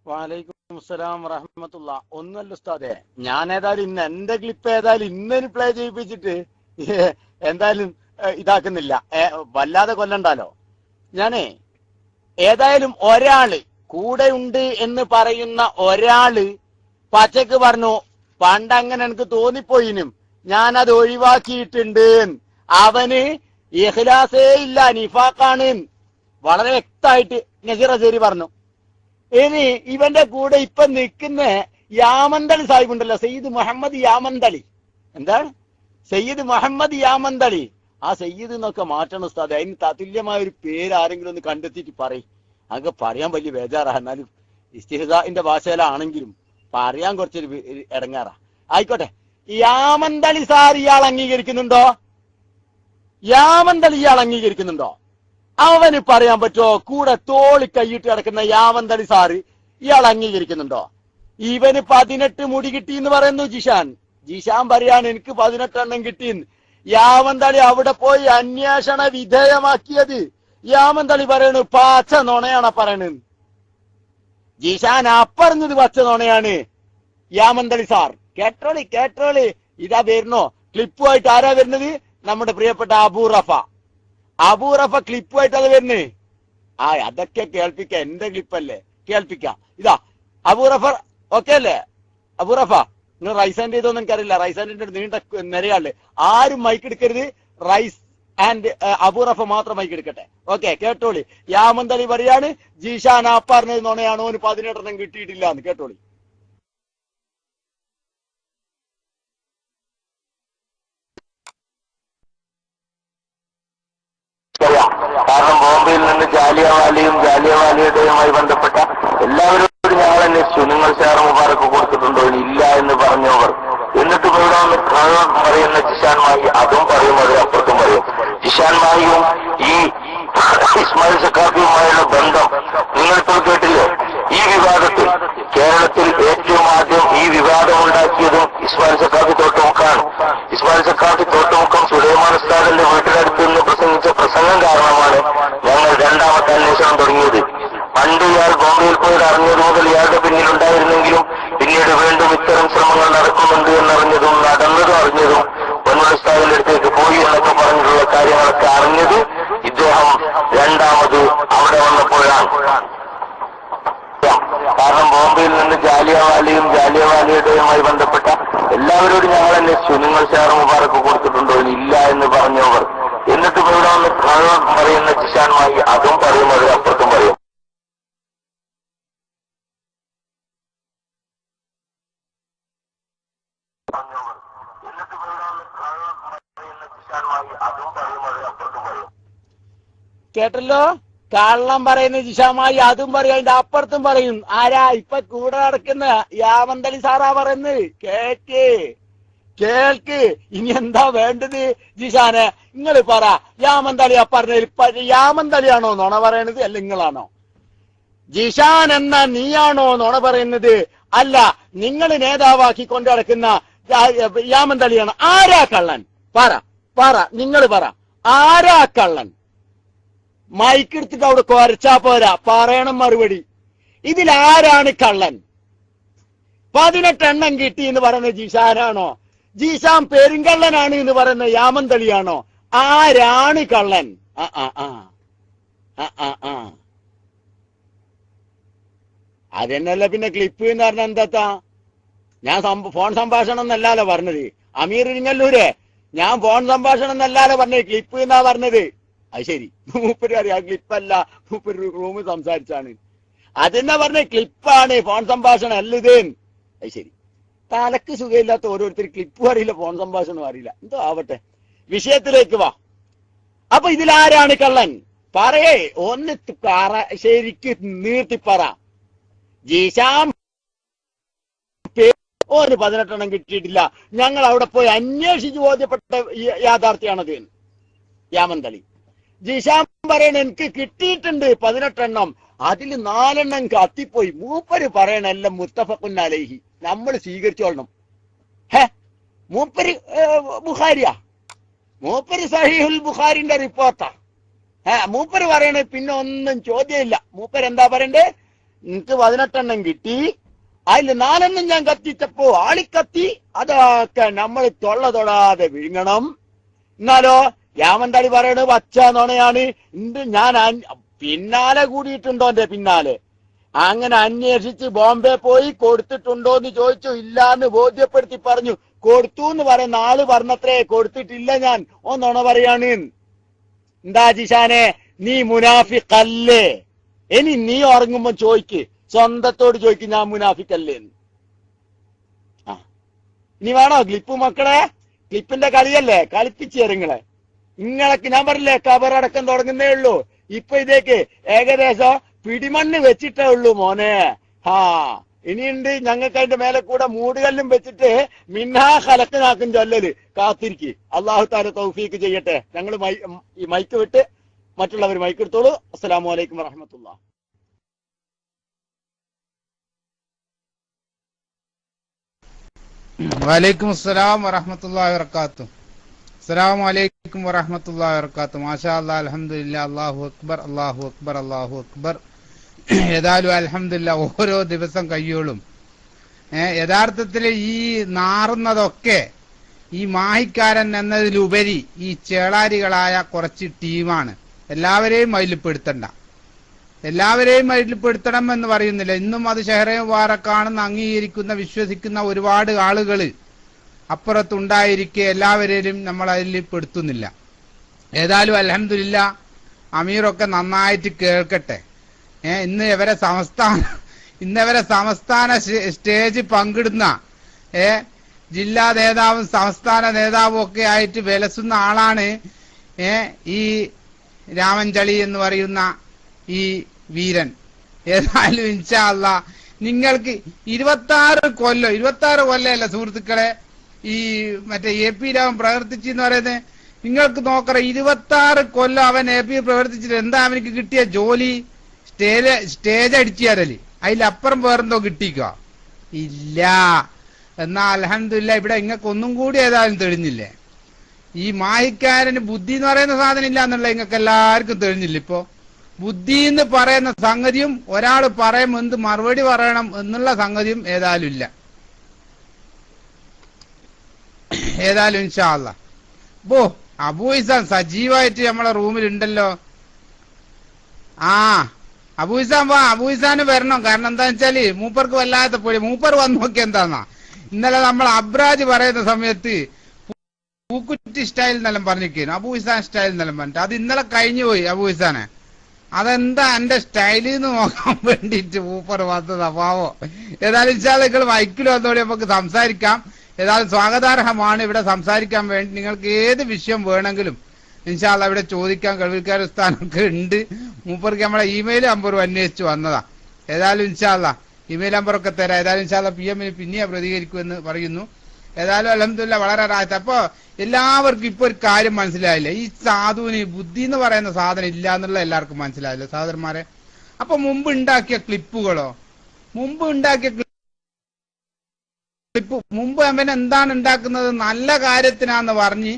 വലൈക്കും അസ്സലാം വറഹ്മത്തുള്ളാഹ്. ഒന്നുമല്ല ഉസ്താദേ, ഞാൻ ഏതായാലും ഇന്ന് എന്റെ ക്ലിപ്പ് ഏതായാലും ഇന്നൊരു പ്ലേ ചെയ്യിപ്പിച്ചിട്ട് എന്തായാലും ഇതാക്കുന്നില്ല, വല്ലാതെ കൊല്ലണ്ടാലോ. ഞാനേ ഏതായാലും ഒരാള് കൂടെ ഉണ്ട് എന്ന് പറയുന്ന ഒരാള് പച്ചക്ക് പറഞ്ഞു, പണ്ടങ്ങനെ എനിക്ക് തോന്നിപ്പോയിനും ഞാനത് ഒഴിവാക്കിയിട്ടുണ്ട്, അവന് ഇഖ്ലാസേ ഇല്ല, നിഫാഖാണ്, വളരെ വ്യക്തമായിട്ട് നസീർ അസേരി പറഞ്ഞു. ഇനി ഇവന്റെ കൂടെ ഇപ്പൊ നിൽക്കുന്ന യാമന്തളി സാഹിബ് ഉണ്ടല്ലോ, സയ്യിദ് മുഹമ്മദ് യാമന്തളി, എന്താണ് സയ്യിദ് മുഹമ്മദ് യാമന്തളി, ആ സയ്യിദ് എന്നൊക്കെ മാറ്റണം ഉസ്താദ്. അതിന് തതുല്യമായ ഒരു പേര് ആരെങ്കിലും ഒന്ന് കണ്ടെത്തിയിട്ട് പറയും. അതൊക്കെ പറയാൻ വലിയ ബേജാറാ, എന്നാലും ഇസ്തിഹ്സാഇന്റെ ഭാഷയിലാണെങ്കിലും പറയാൻ കുറച്ചൊരു ഇടങ്ങാറാ. ആയിക്കോട്ടെ, യാമന്തളി സാർ ഇയാൾ അംഗീകരിക്കുന്നുണ്ടോ? യാമന്തളി ഇയാൾ അംഗീകരിക്കുന്നുണ്ടോ? അവന് പറയാൻ പറ്റുമോ കൂടെ തോളി കൈയിട്ട് കിടക്കുന്ന യാമന്തളി സാറ് ഇയാൾ അംഗീകരിക്കുന്നുണ്ടോ? ഇവന് 18 മുടി കിട്ടി എന്ന് പറയുന്നു ജിഷാൻ പറയാണ് എനിക്ക് 18 എണ്ണം കിട്ടിയെന്ന്. യാമന്തളി അവിടെ പോയി അന്വേഷണ വിധേയമാക്കിയത് യാമന്തളി പറയണു പച്ച നുണയാണ് പറയണെന്ന്. ജിഷാൻ അപ്പറഞ്ഞത് പച്ച നുണയാണ്. യാമന്തളി സാർ കേട്ടോളി, ഇതാ വരുന്നോ ക്ലിപ്പുമായിട്ട്. ആരാ വരുന്നത്? നമ്മുടെ പ്രിയപ്പെട്ട അബൂ റഫ ക്ലിപ്പുമായിട്ട് അത് വരുന്നേ. അതൊക്കെ കേൾപ്പിക്കാം, എന്റെ ക്ലിപ്പല്ലേ, കേൾപ്പിക്കാം. ഇതാ അബൂ റഫ, ഓക്കെ അല്ലേ? അബൂ റഫ, നിങ്ങൾ റൈസ് ആൻഡ് ചെയ്തോന്നും എനിക്കറിയില്ല, റൈസ് ആൻഡിന്റെ നീണ്ട നിരയാള്, ആരും മൈക്ക് എടുക്കരുത്. റൈസ് ആൻഡ് അബൂ റഫ മാത്രം മൈക്ക് എടുക്കട്ടെ. ഓക്കെ, കേട്ടോളി. യാമന്തളി പറയാണ് ജീഷാൻ ആ പറഞ്ഞത് നുണയാണോ, ഓന് 18 എണ്ണം കിട്ടിയിട്ടില്ല എന്ന്. കേട്ടോളി. കാരണം ബോംബെയിൽ നിന്ന് ജാലിയവാലിയുടെയുമായി ബന്ധപ്പെട്ട എല്ലാവരോടും ഞങ്ങൾ അന്വേഷിച്ചു, നിങ്ങൾ ഷെയർ മുബാറക്ക് കൊടുത്തിട്ടുണ്ടോ? ഇല്ല എന്ന് പറഞ്ഞവർ. എന്നിട്ട് ഇവിടെ വന്ന് കള്ളം പറയുന്ന ജിഷാൻ മാഹി അതും പറയും, അതിനപ്പുറത്തും പറയും. ജിഷാൻ മാഹിയും ഈ ഇസ്മായിൽ സക്കാഫിയുമായുള്ള ബന്ധം നിങ്ങളിപ്പോൾ കേട്ടില്ലേ? ഈ വിവാദത്തിൽ കേരളത്തിൽ ഏറ്റവും ആദ്യം ഈ വിവാദം ഉണ്ടാക്കിയതും ഇസ്മായിൽ സക്കാഫി തോട്ടുമുക്കാണ്. ഇസ്മായിൽ സക്കാഫി തോട്ടുമുക്കം സുലൈമാൻ ഉസ്താദിന്റെ വീട്ടിനടുത്ത് നിന്ന് പ്രസംഗിച്ച പ്രസംഗം കാരണമാണ് ഞങ്ങൾ രണ്ടാമത്തെ അന്വേഷണം തുടങ്ങിയത്. പണ്ട് ഇയാൾ ബോംബെയിൽ പോയി അറിഞ്ഞത് മുതൽ ഇയാളുടെ പിന്നിലുണ്ടായിരുന്നെങ്കിലും പിന്നീട് വീണ്ടും ഇത്തരം ശ്രമങ്ങൾ നടക്കുന്നുണ്ട് എന്നറിഞ്ഞതും നടന്നതും അറിഞ്ഞതും പൊന്മുടി ഉസ്താദിന്റെ അടുത്തേക്ക് പോയി എന്നൊക്കെ പറഞ്ഞിട്ടുള്ള കാര്യങ്ങളൊക്കെ അറിഞ്ഞത് ഇദ്ദേഹം രണ്ടാമത് അവിടെ വന്നപ്പോഴാണ്. കാരണം ബോംബെയിൽ നിന്ന് ജാലിയവാലിയുടെയുമായി ബന്ധപ്പെട്ട എല്ലാവരോടും ഞങ്ങൾ അന്വേഷിച്ചു, നിങ്ങൾ ഷെയർ മുബാറക്ക് കൊടുത്തിട്ടുണ്ടോ? ഇല്ല എന്ന് പറഞ്ഞവർ. എന്നിട്ട് ഇവിടെ വന്ന് കള്ളം പറയുന്ന ജിഷാൻ മാഹി അതും പറയും, അതിനപ്പുറത്തും പറയും. കേട്ടല്ലോ കള്ളം പറയുന്ന ജിഷാമായി അതും പറയും, അതിന്റെ അപ്പുറത്തും പറയും. ആരാ ഇപ്പൊ കൂടെ നടക്കുന്ന യാമന്തലി സാറാ പറയുന്നത്. കേൾക്ക് ഇനി എന്താ വേണ്ടത് ജിഷാനെ? നിങ്ങൾ പറ. യാമന്തലിയാ പറഞ്ഞത് യാമന്തലിയാണോ നുണ പറയണത്, അല്ല നിങ്ങളാണോ? ജിഷാൻ എന്ന നീയാണോ നുണ പറയുന്നത്, അല്ല നിങ്ങൾ നേതാവാക്കി കൊണ്ടു നടക്കുന്ന യാമന്തലിയാണ്? ആരാ കള്ളൻ? പറ നിങ്ങൾ പറ, ആരാ കള്ളൻ? മൈക്കെടുത്തിട്ട് അവിടെ കുരച്ചാ പോരാ, പറയണം മറുപടി. ഇതിലാരാണ് കള്ളൻ? 18 എണ്ണം കിട്ടി എന്ന് പറയുന്നത് ജിഷാനാണോ? ജിഷാൻ പെരുങ്കള്ളനാണ് എന്ന് പറയുന്ന യാമന്തളിയാണോ? ആരാണ് കള്ളൻ? അതെന്നല്ല പിന്നെ ക്ലിപ്പ് എന്ന് പറഞ്ഞ എന്താ? ഞാൻ ഫോൺ സംഭാഷണം എന്നല്ലാലോ പറഞ്ഞത്. അമീർ ഇരിങ്ങല്ലൂരെ, ഞാൻ ഫോൺ സംഭാഷണം എന്നല്ലാലോ പറഞ്ഞത്, ക്ലിപ്പ് എന്നാ പറഞ്ഞത്. അത് ശരി, മൂപ്പര് അറിയാം ക്ലിപ്പല്ല, മൂപ്പര് റൂമിൽ സംസാരിച്ചാണ്. അതെന്നാ പറഞ്ഞ ക്ലിപ്പാണ്, ഫോൺ സംഭാഷണം അല്ല ഇത്. അത് ശരി, തലക്ക് സുഖമില്ലാത്ത ഓരോരുത്തർ ക്ലിപ്പും അറിയില്ല, ഫോൺ സംഭാഷണം അറിയില്ല. എന്തോ ആവട്ടെ, വിഷയത്തിലേക്ക് വാ. അപ്പൊ ഇതിലാരാണ് കള്ളൻ? പറയേ, ഒന്ന് ശരിക്ക് നീർത്തിപ്പറ. ജീശാം ഒരു 18 എണ്ണം കിട്ടിയിട്ടില്ല, ഞങ്ങൾ അവിടെ പോയി അന്വേഷിച്ച് ബോധ്യപ്പെട്ട യാഥാർത്ഥ്യമാണത്. യാമന്തളി ജിഷാം പറയണ എനിക്ക് കിട്ടിയിട്ടുണ്ട് 18 എണ്ണം, അതിൽ 4 എണ്ണം കത്തിപ്പോയി. മൂപ്പര് പറയണ എല്ലാം മുത്തഫഖുൻ അലൈഹി, നമ്മൾ സ്വീകരിച്ചോളണം. മൂപ്പര് ബുഖാരിയാ, മൂപ്പര് സഹീഹുൽ ബുഖാരിന്റെ റിപ്പോർട്ടാ. മൂപ്പര് പറയണ പിന്നെ ഒന്നും ചോദ്യമില്ല. മൂപ്പര് എന്താ പറയണ്ടേ? എനിക്ക് 18 എണ്ണം കിട്ടി, അതിൽ 4 എണ്ണം ഞാൻ കത്തിച്ചപ്പോ ആളിക്കത്തി, അതൊക്കെ നമ്മൾ തൊള്ളാതെ വിഴുങ്ങണം. എന്നാലോ യാമന്തളി പറയണത് പച്ച നുണയാണ്. ഞാൻ പിന്നാലെ കൂടിയിട്ടുണ്ടോ എന്റെ പിന്നാലെ? അങ്ങനെ അന്വേഷിച്ച് ബോംബെ പോയി കൊടുത്തിട്ടുണ്ടോ എന്ന് ചോദിച്ചു, ഇല്ലാന്ന് ബോധ്യപ്പെടുത്തി പറഞ്ഞു. കൊടുത്തു എന്ന് പറയുന്ന ആള് പറഞ്ഞത്രേ, കൊടുത്തിട്ടില്ല ഞാൻ. നുണ പറയാണ്. എന്താ ജിഷാനെ, നീ മുനാഫിഖല്ലേ? ഇനി നീ ഉറങ്ങുമ്പോ ചോദിക്ക്, സ്വന്തത്തോട് ചോദിക്കും ഞാൻ മുനാഫിക്കല്ലേ? ഇനി വേണോ ക്ലിപ്പ് മക്കളെ? ക്ലിപ്പിന്റെ കളിയല്ലേ, കളിപ്പിച്ച് തരുങ്ങളെ. നിങ്ങളൊക്കെ ഞാൻ പറഞ്ഞില്ലേ, കബറടക്കം തുടങ്ങുന്നേ ഉള്ളൂ. ഇപ്പൊ ഇതേക്ക് ഏകദേശം പിടിമണ്ണ് വെച്ചിട്ടേ ഉള്ളൂ മോനെ. ഇനിയുണ്ട് ഞങ്ങൾക്ക് അതിന്റെ മേലെ കൂടെ മൂടുകല്ലും വെച്ചിട്ട് മിന്നാ ഖലഖനാക്കും ചൊല്ലല്. കാത്തിരിക്ക്, അള്ളാഹു താല തൗഫീക്ക് ചെയ്യട്ടെ. ഞങ്ങൾ ഈ മൈക്ക് വിട്ട് മറ്റുള്ളവർ മൈക്ക് എടുത്തോളൂ. അസ്സലാമു അലൈക്കും വറഹ്മത്തുള്ളാഹി. വലൈക്കും അസ്സലാം വറഹ്മത്തുള്ളാഹി വബറകാതുഹു. അസ്സലാമു അലൈക്കും വറഹ്മത്തുള്ളാഹി വബറകാതുഹു. മാഷാ അല്ലാഹ്, അൽഹംദുലില്ലാഹ്, അല്ലാഹു അക്ബർ, അല്ലാഹു അക്ബർ, അല്ലാഹു അക്ബർ. ഏതായാലും അൽഹംദുലില്ലാഹ് ഓരോ ദിവസം കഴിയോളും. യഥാർത്ഥത്തിൽ ഈ നാറുന്നതൊക്കെ ഈ മാഹിക്കാരൻ എന്നതിലുപരി ഈ ചേളാരികളായ കുറച്ച് ടീമാണ്. എല്ലാവരെയും അതിൽപ്പെടുത്തണ്ട, എല്ലാവരെയും അതിൽപ്പെടുത്തണം എന്ന് പറയുന്നില്ല. ഇന്നും അത് ഷെഹറെ മുബാറക്കാണെന്ന് അംഗീകരിക്കുന്ന വിശ്വസിക്കുന്ന ഒരുപാട് ആളുകൾ അപ്പുറത്തുണ്ടായിരിക്കെ എല്ലാവരെയും നമ്മൾ അതിൽ പെടുത്തുന്നില്ല. ഏതായാലും അൽഹംദുലില്ലാഹ് അമീറൊക്കെ നന്നായിട്ട് കേൾക്കട്ടെ. ഇന്നവരെ സംസ്ഥാന സ്റ്റേജ് പങ്കിടുന്ന ജില്ലാ നേതാവും സംസ്ഥാന നേതാവും ഒക്കെ ആയിട്ട് വിലസുന്ന ആളാണ് ഈ രാമൻചളി എന്ന് പറയുന്ന ഈ വീരൻ. ഏതായാലും ഇൻഷാ അല്ലാഹ് നിങ്ങൾക്ക് 26 കൊല്ലമല്ല സുഹൃത്തുക്കളെ ഈ മറ്റേ AP രാമൻ പ്രവർത്തിച്ചെന്ന് പറയുന്നത്. നിങ്ങൾക്ക് നോക്കറ 26 കൊല്ലം അവൻ AP പ്രവർത്തിച്ചിട്ട് എന്താ അവനക്ക് കിട്ടിയ ജോലി? സ്റ്റേജ് അടിച്ചുതരല്, അതിലപ്പുറം വേറെന്തോ കിട്ടിക്ക ഇല്ല. എന്നാ അൽഹംദുലില്ലാഹ് ഇവിടെ നിങ്ങൾക്ക് ഒന്നും കൂടി ഏതായാലും തെളിഞ്ഞില്ലേ? ഈ മാഹിക്കാരന് ബുദ്ധി എന്ന് പറയുന്ന സാധനം ഇല്ല എന്നുള്ള നിങ്ങൾക്ക് എല്ലാവർക്കും തെളിഞ്ഞില്ല. ഇപ്പൊ ബുദ്ധി എന്ന് പറയുന്ന സംഗതിയും ഒരാൾ പറയുമ്പോൾ എന്ത് മറുപടി പറയണം എന്നുള്ള സംഗതിയും ഏതായാലും ഇല്ല. ഏതായാലും ഇൻഷാ അല്ലാഹ് അബൂ ഇസാൻ സജീവായിട്ട് നമ്മളെ റൂമിലുണ്ടല്ലോ. അബൂ ഇസാൻ വാ, അബൂ ഇസാന് വരണം. കാരണം എന്താ വെച്ചാല് മൂപ്പർക്ക് വല്ലാത്ത പൊടി. മൂപ്പർ വന്ന് നോക്കി എന്താന്നാ ഇന്നലെ നമ്മൾ അബ്രാജ് പറയുന്ന സമയത്ത് പൂക്കുറ്റി സ്റ്റൈൽ എന്നെല്ലാം പറഞ്ഞിരിക്കുന്നു, അബൂ ഇസാൻ സ്റ്റൈൽ എന്നെല്ലാം പറഞ്ഞിട്ട് അത് ഇന്നലെ കഴിഞ്ഞു പോയി. അബൂ ഇസാനെ അതെന്താ എന്റെ സ്റ്റൈലിന്ന് നോക്കാൻ വേണ്ടിട്ട് മൂപ്പർ വന്നതാ പാവോ. ഏതായാലും ഇൻഷാ അല്ലാഹ് നിങ്ങൾ മൈക്കിൽ വന്നോടെ നമുക്ക് സംസാരിക്കാം. ഏതായാലും സ്വാഗതാർഹമാണ് ഇവിടെ സംസാരിക്കാൻ വേണ്ടി. നിങ്ങൾക്ക് ഏത് വിഷയം വേണമെങ്കിലും ഇൻഷാ അല്ലാഹ് ഇവിടെ ചോദിക്കാൻ കേൾവിക്കാർ സ്ഥാനമൊക്കെ ഉണ്ട്. മൂപ്പർക്ക് നമ്മളെ ഇമെയിൽ നമ്പറും അന്വേഷിച്ച് വന്നതാ. ഏതായാലും ഇൻഷാ അല്ലാഹ് ഇമെയിൽ നമ്പറൊക്കെ തരാം. ഏതായാലും ഇൻഷാ അല്ലാഹ് PM പിന്നെ പ്രതികരിക്കുമെന്ന് പറയുന്നു. ഏതായാലും അൽഹംദുലില്ലാഹ് വളരെ റാഹത്ത്. അപ്പൊ എല്ലാവർക്കും ഇപ്പൊ ഒരു കാര്യം മനസ്സിലായില്ല, ഈ സാധുവിന് ബുദ്ധി എന്ന് പറയുന്ന സാധനം ഇല്ല എന്നുള്ള എല്ലാവർക്കും മനസ്സിലായില്ല സഹോദരന്മാരെ. അപ്പൊ മുമ്പ് ഉണ്ടാക്കിയ ക്ലിപ്പുകളോ, മുമ്പ് അവൻ എന്താണ് ഉണ്ടാക്കുന്നത്, നല്ല കാര്യത്തിനാന്ന് പറഞ്ഞ്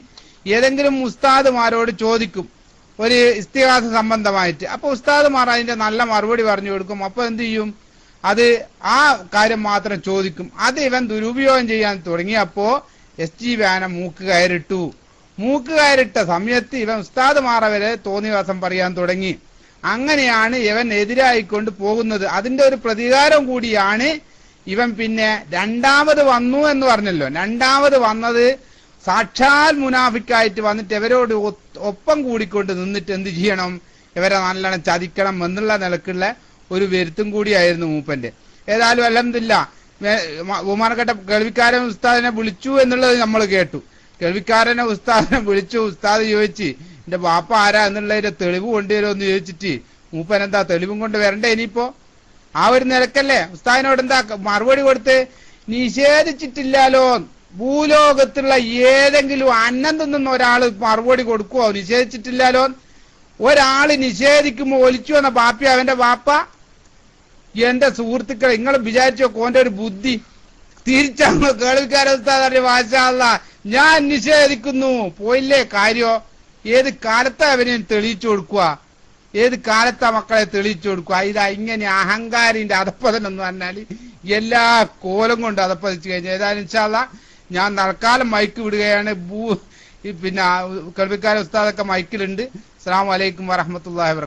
ഏതെങ്കിലും ഉസ്താദുമാരോട് ചോദിക്കും ഒരു ഇസ്തിഹാസ സംബന്ധമായിട്ട്. അപ്പൊ ഉസ്താദുമാർ അതിന്റെ നല്ല മറുപടി പറഞ്ഞു കൊടുക്കും. അപ്പൊ എന്ത് ചെയ്യും, അത് ആ കാര്യം മാത്രം ചോദിക്കും. അത് ഇവൻ ദുരുപയോഗം ചെയ്യാൻ തുടങ്ങിയപ്പോ SG വേന മൂക്ക് കയറിട്ട സമയത്ത് ഇവൻ ഉസ്താദുമാരെ വരെ തോന്നിവാസം പറയാൻ തുടങ്ങി. അങ്ങനെയാണ് ഇവൻ എതിരായിക്കൊണ്ട് പോകുന്നത്. അതിന്റെ ഒരു പ്രതികാരം കൂടിയാണ് ഇവൻ പിന്നെ രണ്ടാമത് വന്നു എന്ന് പറഞ്ഞല്ലോ. രണ്ടാമത് വന്നത് സാക്ഷാൽ മുനാഫിക്കായിട്ട് വന്നിട്ട് ഇവരോട് ഒപ്പം കൂടിക്കൊണ്ട് നിന്നിട്ട് എന്ത് ചെയ്യണം, ഇവരെ നല്ലോണം ചതിക്കണം എന്നുള്ള നിലക്കുള്ള ഒരു വരുത്തും കൂടിയായിരുന്നു മൂപ്പന്റെ. ഏതായാലും അൽഹംദുലില്ലാഹ് ബഹുമാനപ്പെട്ട കേൾവിക്കാരൻ ഉസ്താദിനെ വിളിച്ചു എന്നുള്ളത് നമ്മൾ കേട്ടു. കേൾവിക്കാരനെ ഉസ്താദിനെ വിളിച്ചു. ഉസ്താദ് ചോദിച്ച് എന്റെ ബാപ്പ ആരാ എന്നുള്ളതിന്റെ തെളിവ് കൊണ്ടുവരുമോ എന്ന് ചോദിച്ചിട്ട് മൂപ്പൻ എന്താ തെളിവും കൊണ്ട് വരണ്ടേ ഇനിയിപ്പോ? ആ ഒരു നിലക്കല്ലേ ഉസ്താദിനോട് എന്താ മറുപടി കൊടുത്ത്, നിഷേധിച്ചിട്ടില്ലാലോ. ഭൂലോകത്തുള്ള ഏതെങ്കിലും അന്നം തിന്നുന്ന ഒരാള് മറുപടി കൊടുക്കുവോ നിഷേധിച്ചിട്ടില്ലാലോ? ഒരാള് നിഷേധിക്കുമ്പോ ഒലിച്ചു വന്ന ബാപ്പ അവന്റെ ബാപ്പ. എന്റെ സുഹൃത്തുക്കളെ, നിങ്ങൾ വിചാരിച്ചോ ഓന്റെ ഒരു ബുദ്ധി തിരിച്ചാണോ കേൾവിക്കാരെ മാഷാ അല്ലാഹ് ഞാൻ നിഷേധിക്കുന്നു പോയില്ലേ കാര്യോ? ഏത് കാലത്താ അവനെ തെളിയിച്ചു കൊടുക്കുക? ഏത് കാലത്താ മക്കളെ തെളിയിച്ചു കൊടുക്കുക? ഇതാ ഇങ്ങനെ അഹങ്കാരിന്റെ അധപ്പതനം എന്ന് പറഞ്ഞാല് എല്ലാ കോലം കൊണ്ട് അധപ്പതിച്ചു കഴിഞ്ഞാൽ. ഏതായാലും ഇൻഷാ അല്ലാഹ് ഞാൻ തൽക്കാലം മൈക്ക് വിടുകയാണ്. പിന്നെ കേൾവിക്കാരെ ഉസ്താദൊക്കെ മൈക്കിലുണ്ട്. അസ്സലാമു അലൈക്കും വറഹ്മത്തുള്ളാഹി വബറകാതുഹു.